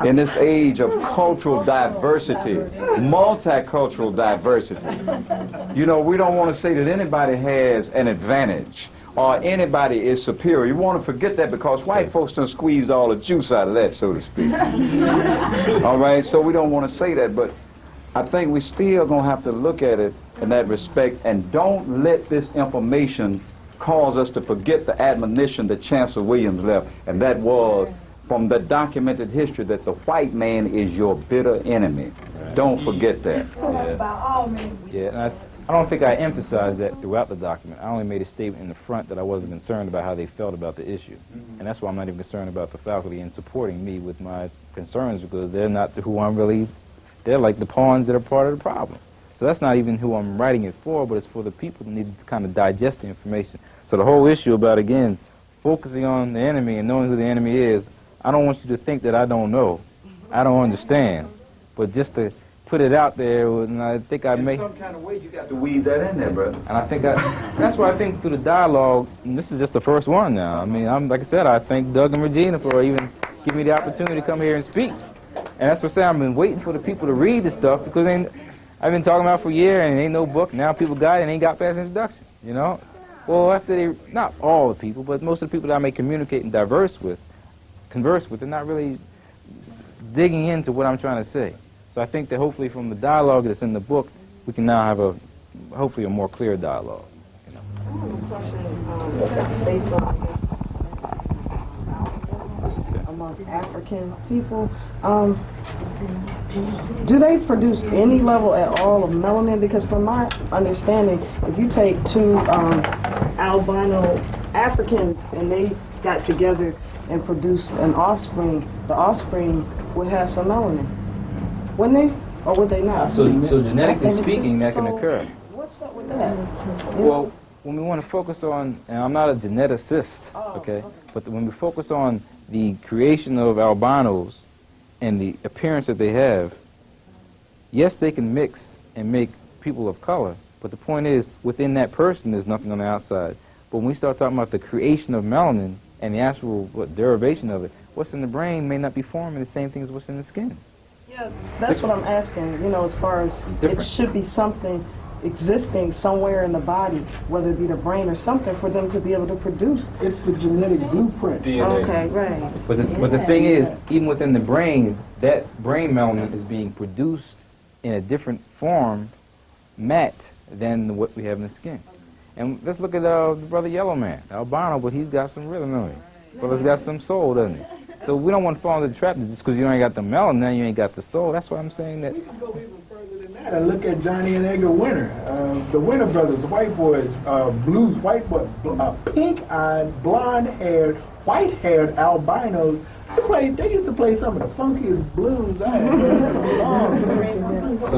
In this age of cultural diversity, multicultural diversity, you know, we don't want to say that anybody has an advantage or anybody is superior. You want to forget that, because white folks done squeezed all the juice out of that, so to speak. All right, so we don't want to say that, but I think we still going to have to look at it in that respect, and don't let this information cause us to forget the admonition that Chancellor Williams left, and that was from the documented history that the white man is your bitter enemy. Right. Don't forget that. Yeah, and I don't think I emphasized that throughout the document. I only made a statement in the front that I wasn't concerned about how they felt about the issue. And that's why I'm not even concerned about the faculty in supporting me with my concerns, because they're not who I'm really, they're like the pawns that are part of the problem. So that's not even who I'm writing it for, but it's for the people who need to kind of digest the information. So the whole issue about, again, focusing on the enemy and knowing who the enemy is, I don't want you to think that I don't know. I don't understand. But just to put it out there, and I think I may... In some kind of way, you got to weave that in there, brother. And I think that's why I think through the dialogue, and this is just the first one now. I mean, like I said, I thank Doug and Regina for even giving me the opportunity to come here and speak. And that's what I say, I've been waiting for the people to read this stuff, because I've been talking about it for a year, and it ain't no book. Now people got it and ain't got past introduction, you know? Well, after they, not all the people, but most of the people that I may communicate and converse with, they're not really digging into what I'm trying to say. So I think that hopefully from the dialogue that's in the book, we can now have hopefully a more clear dialogue. I have a question based on, I guess, amongst African people. Do they produce any level at all of melanin? Because from my understanding, if you take two albino Africans and they got together and produced an offspring, the offspring would have some melanin. Wouldn't they? Or would they not? So genetically speaking, that can occur. What's up with that? Well, when we want to focus on, and I'm not a geneticist, okay, but when we focus on the creation of albinos and the appearance that they have, yes, they can mix and make people of color, but the point is, within that person, there's nothing on the outside. But when we start talking about the creation of melanin and the actual derivation of it, what's in the brain may not be forming the same thing as what's in the skin. Yeah, that's what I'm asking, you know, as far as it should be something existing somewhere in the body, whether it be the brain or something, for them to be able to produce. It's the genetic blueprint. DNA. Okay, right. But the thing is, even within the brain, that brain melanin is being produced in a different form, matte, than what we have in the skin. And let's look at the brother Yellow Man, albino, but he's got some rhythm in him. Well, he's got some soul, doesn't he? So we don't want to fall into the trap just because you ain't got the melanin, you ain't got the soul. That's why I'm saying that. We can go even further than that and look at Johnny and Edgar Winter. The Winter brothers, the white boys, blues, white boy, pink-eyed, blonde-haired, white-haired albinos. They used to play some of the funkiest blues I had heard.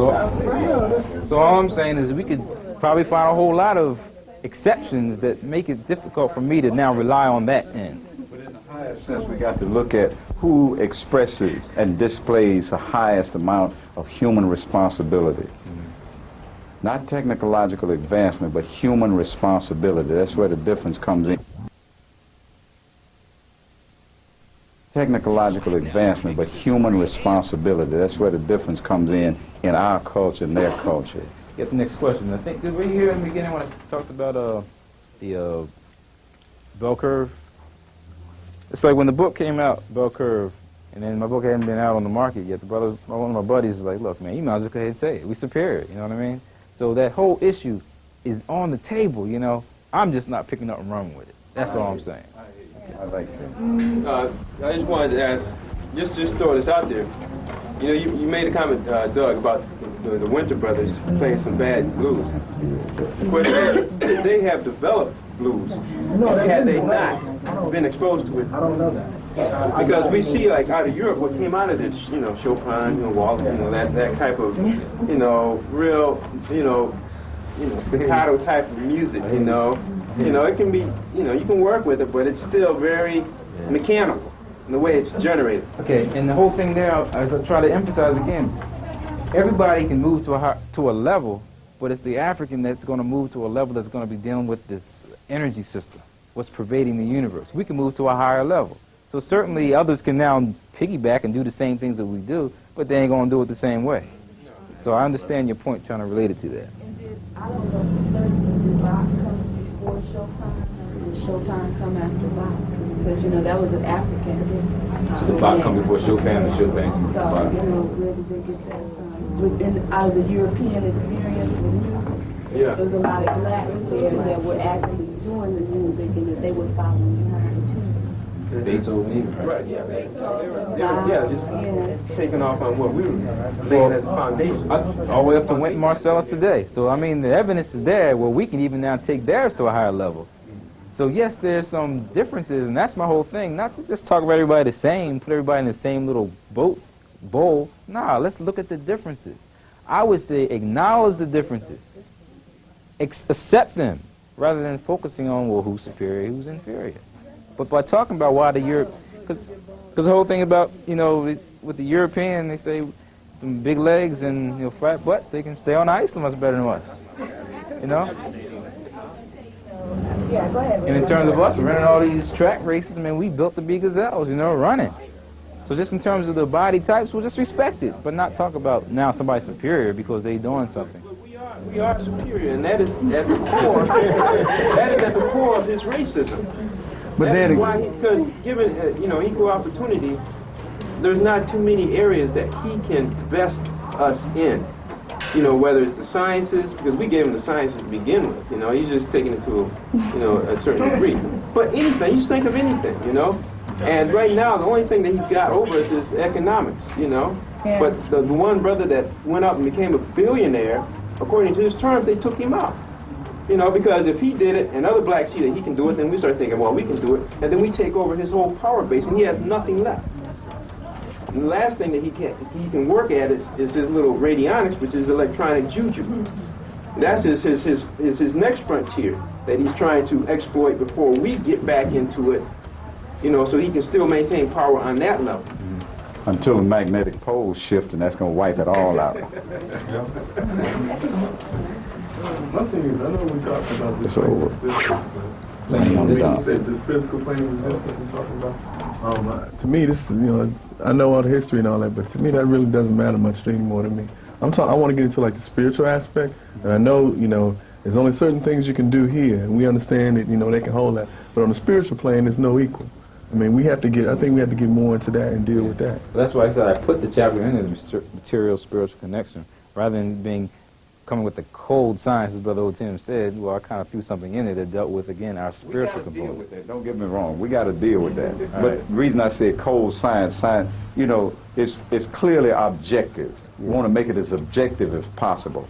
So all I'm saying is we could probably find a whole lot of exceptions that make it difficult for me to now rely on that end. But in the highest sense, we got to look at who expresses and displays the highest amount of human responsibility. Not technological advancement, but human responsibility. That's where the difference comes in. Technological advancement, but human responsibility. That's where the difference comes in our culture and their culture. Get the next question. I think, were you here in the beginning when I talked about the bell curve? It's like when the book came out, Bell Curve, and then my book hadn't been out on the market yet. One of my buddies was like, look, man, you might as well go ahead and say it. We superior, you know what I mean? So that whole issue is on the table, you know. I'm just not picking up and running with it. That's all I'm saying. I like that. I just wanted to ask, just throw this out there. You know, you made a comment, Doug, about the Winter Brothers playing some bad blues. But they have developed blues. Had they not been exposed to it? I don't know that. Because we see, like, out of Europe, what came out of this, you know, Chopin, you know, Walt, you know, that type of, you know, real, you know, staccato type of music, you know. You know, it can be, you know, you can work with it, but it's still very mechanical in the way it's generated. Okay, and the whole thing there, as I try to emphasize again, everybody can move to a level, but it's the African that's going to move to a level that's going to be dealing with this energy system, what's pervading the universe. We can move to a higher level. So certainly others can now piggyback and do the same things that we do, but they ain't going to do it the same way. So I understand your point trying to relate it to that. I don't know for certain, did Bach come before Chopin, or did Chopin come after Bach? Because, you know, that was an African. So Bach come before Chopin, and Chopin come before Bach. So, you know, where did they get that from? Within, out of the European experience with music, there was a lot of blacks there that were actually doing the music and that they were following behind too. Beethoven, even, right? Yeah, they were just taking off on what we were laying as a foundation. All the way up to Wynton Marsalis today. So, I mean, the evidence is there where we can even now take theirs to a higher level. So, yes, there's some differences, and that's my whole thing. Not to just talk about everybody the same, put everybody in the same little bowl. Nah, let's look at the differences. I would say acknowledge the differences. Accept them, rather than focusing on, well, who's superior, who's inferior. But by talking about why the Europe, because the whole thing about, you know, with the European, they say them big legs and, you know, flat butts, they can stay on ice much better than us, you know? Yeah, go ahead. And in terms of us running all these track races, man, we built to be gazelles, you know, running. So just in terms of the body types, we'll just respect it, but not talk about now somebody's superior because they doing something. We are superior, and that is at the core. That is at the core of his racism. But That is then, why, because given equal opportunity, there's not too many areas that he can best us in. Whether it's the sciences, because we gave him the sciences to begin with. He's just taking it to a certain degree. But anything, you just think of anything, And right now, the only thing that he's got over us is economics, Yeah. But the one brother that went up and became a billionaire, according to his terms, they took him out. Because if he did it and other blacks see that he can do it, then we start thinking, well, we can do it. And then we take over his whole power base, and he has nothing left. And the last thing that he can work at is his little radionics, which is electronic juju. That's his next frontier that he's trying to exploit before we get back into it, so he can still maintain power on that level. until the magnetic poles shift, and that's going to wipe it all out. One thing is, I know we talked about this. So, This physical plane of resistance we're talking about. To me, this is, I know all the history and all that, but to me, that really doesn't matter much anymore to me. I want to get into like the spiritual aspect, and I know, there's only certain things you can do here, and we understand that, they can hold that. But on the spiritual plane, there's no equal. I think we have to get more into that and deal with that. Well, that's why I said I put the chapter into the material-spiritual connection, rather than coming with the cold science, as Brother Otim said. Well, I kind of threw something in it that dealt with, again, our spiritual component. Deal with that. Don't get me wrong. We got to deal with that. But the reason I say cold science, it's clearly objective. We want to make it as objective as possible,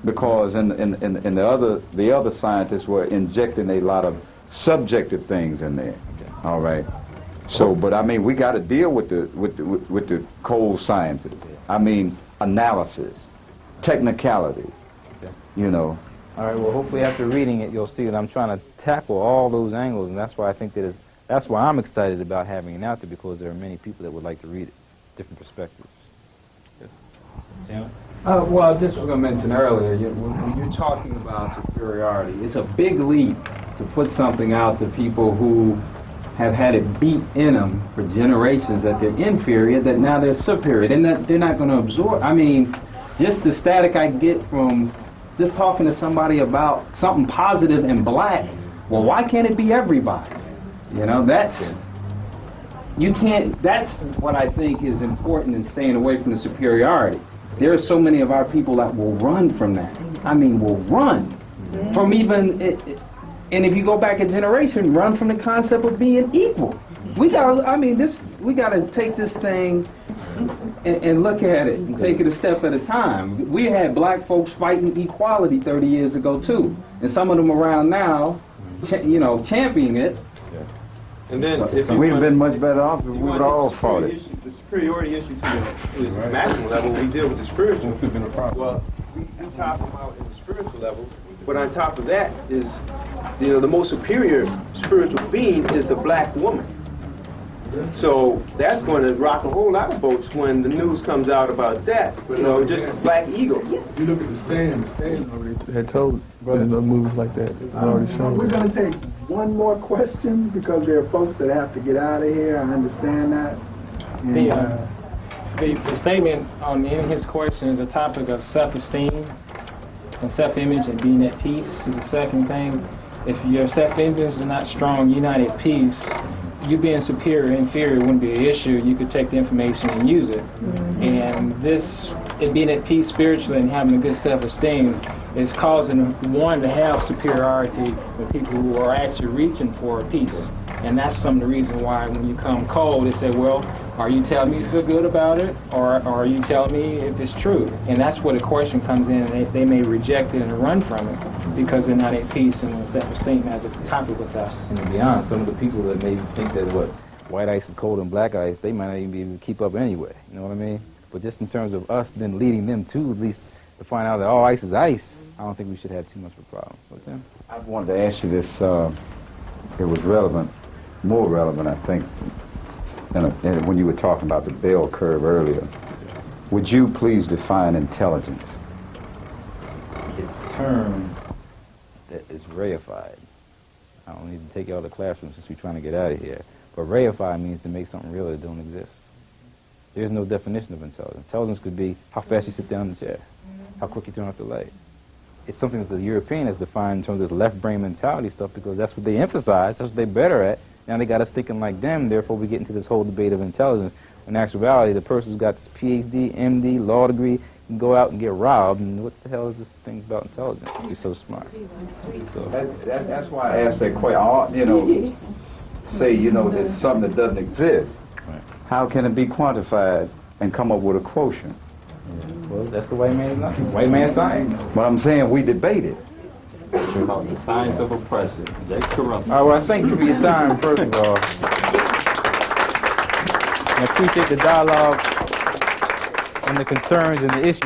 because in the other scientists were injecting a lot of subjective things in there. Okay. All right. So, but I mean, we got to deal with the cold sciences. I mean, analysis, technicality. Okay. All right. Well, hopefully after reading it, you'll see that I'm trying to tackle all those angles, and that's why I think that's why I'm excited about having it out there, because there are many people that would like to read it, different perspectives. Yes. Jim? Well, I just was going to mention earlier, when you're talking about superiority, it's a big leap to put something out to people who have had it beat in them for generations that they're inferior, that now they're superior. They're not going to absorb. I mean, just the static I get from just talking to somebody about something positive and black, well, why can't it be everybody? That's what I think is important in staying away from the superiority. There are so many of our people that will run from that. I mean, will run from even, and if you go back a generation, run from the concept of being equal. We gotta take this thing and look at it and take it a step at a time. We had black folks fighting equality 30 years ago too, and some of them around now, championing it. And then, we'd have been much better off if we would all fought it. The superiority issue to the maximum level, we deal with the spiritual. Well, we top them out at the spiritual level, but on top of that is, the most superior spiritual being is the black woman. So that's going to rock a whole lot of boats when the news comes out about that. Just black eagles. If you look at the stand already had told there's no movies like that. It's already shown. We're going to take one more question because there are folks that have to get out of here. I understand that. And, the statement in his question is a topic of self-esteem and self-image and being at peace is the second thing. If your self-image is not strong, you're not at peace, you being superior or inferior wouldn't be an issue. You could take the information and use it. And being at peace spiritually and having a good self-esteem is causing one to have superiority with people who are actually reaching for peace. And that's some of the reason why when you come cold, they say, well, are you telling me you feel good about it, or are you telling me if it's true? And that's where the question comes in, and they may reject it and run from it because they're not at peace and self-esteem as a topic with us. And to be honest, some of the people that may think that white ice is colder than black ice, they might not even be able to keep up anyway. You know what I mean? But just in terms of us then leading them to at least to find out that all ice is ice, I don't think we should have too much of a problem. What's that? I wanted to ask you this. It was more relevant, I think, and when you were talking about the bell curve earlier. Would you please define intelligence? It's a term that is reified. I don't need to take you out of the classroom since we're trying to get out of here. But reify means to make something real that don't exist. There's no definition of intelligence. Intelligence could be how fast you sit down in the chair, how quick you turn off the light. it's something that the European has defined in terms of this left brain mentality stuff, because that's what they emphasize, that's what they're better at. Now they got us thinking like them, therefore we get into this whole debate of intelligence. In actuality, the person who's got this PhD, MD, law degree, can go out and get robbed, and what the hell is this thing about intelligence? He's so smart. So That's why I asked that question. You know, say, you know, there's something that doesn't exist. Right. How can it be quantified and come up with a quotient? well, that's the white man's nothing. White man science. But I'm saying we debate it. Called the science of oppression. They corrupt. All right, well, I thank you for your time, first of all. And I appreciate the dialogue and the concerns and the issues.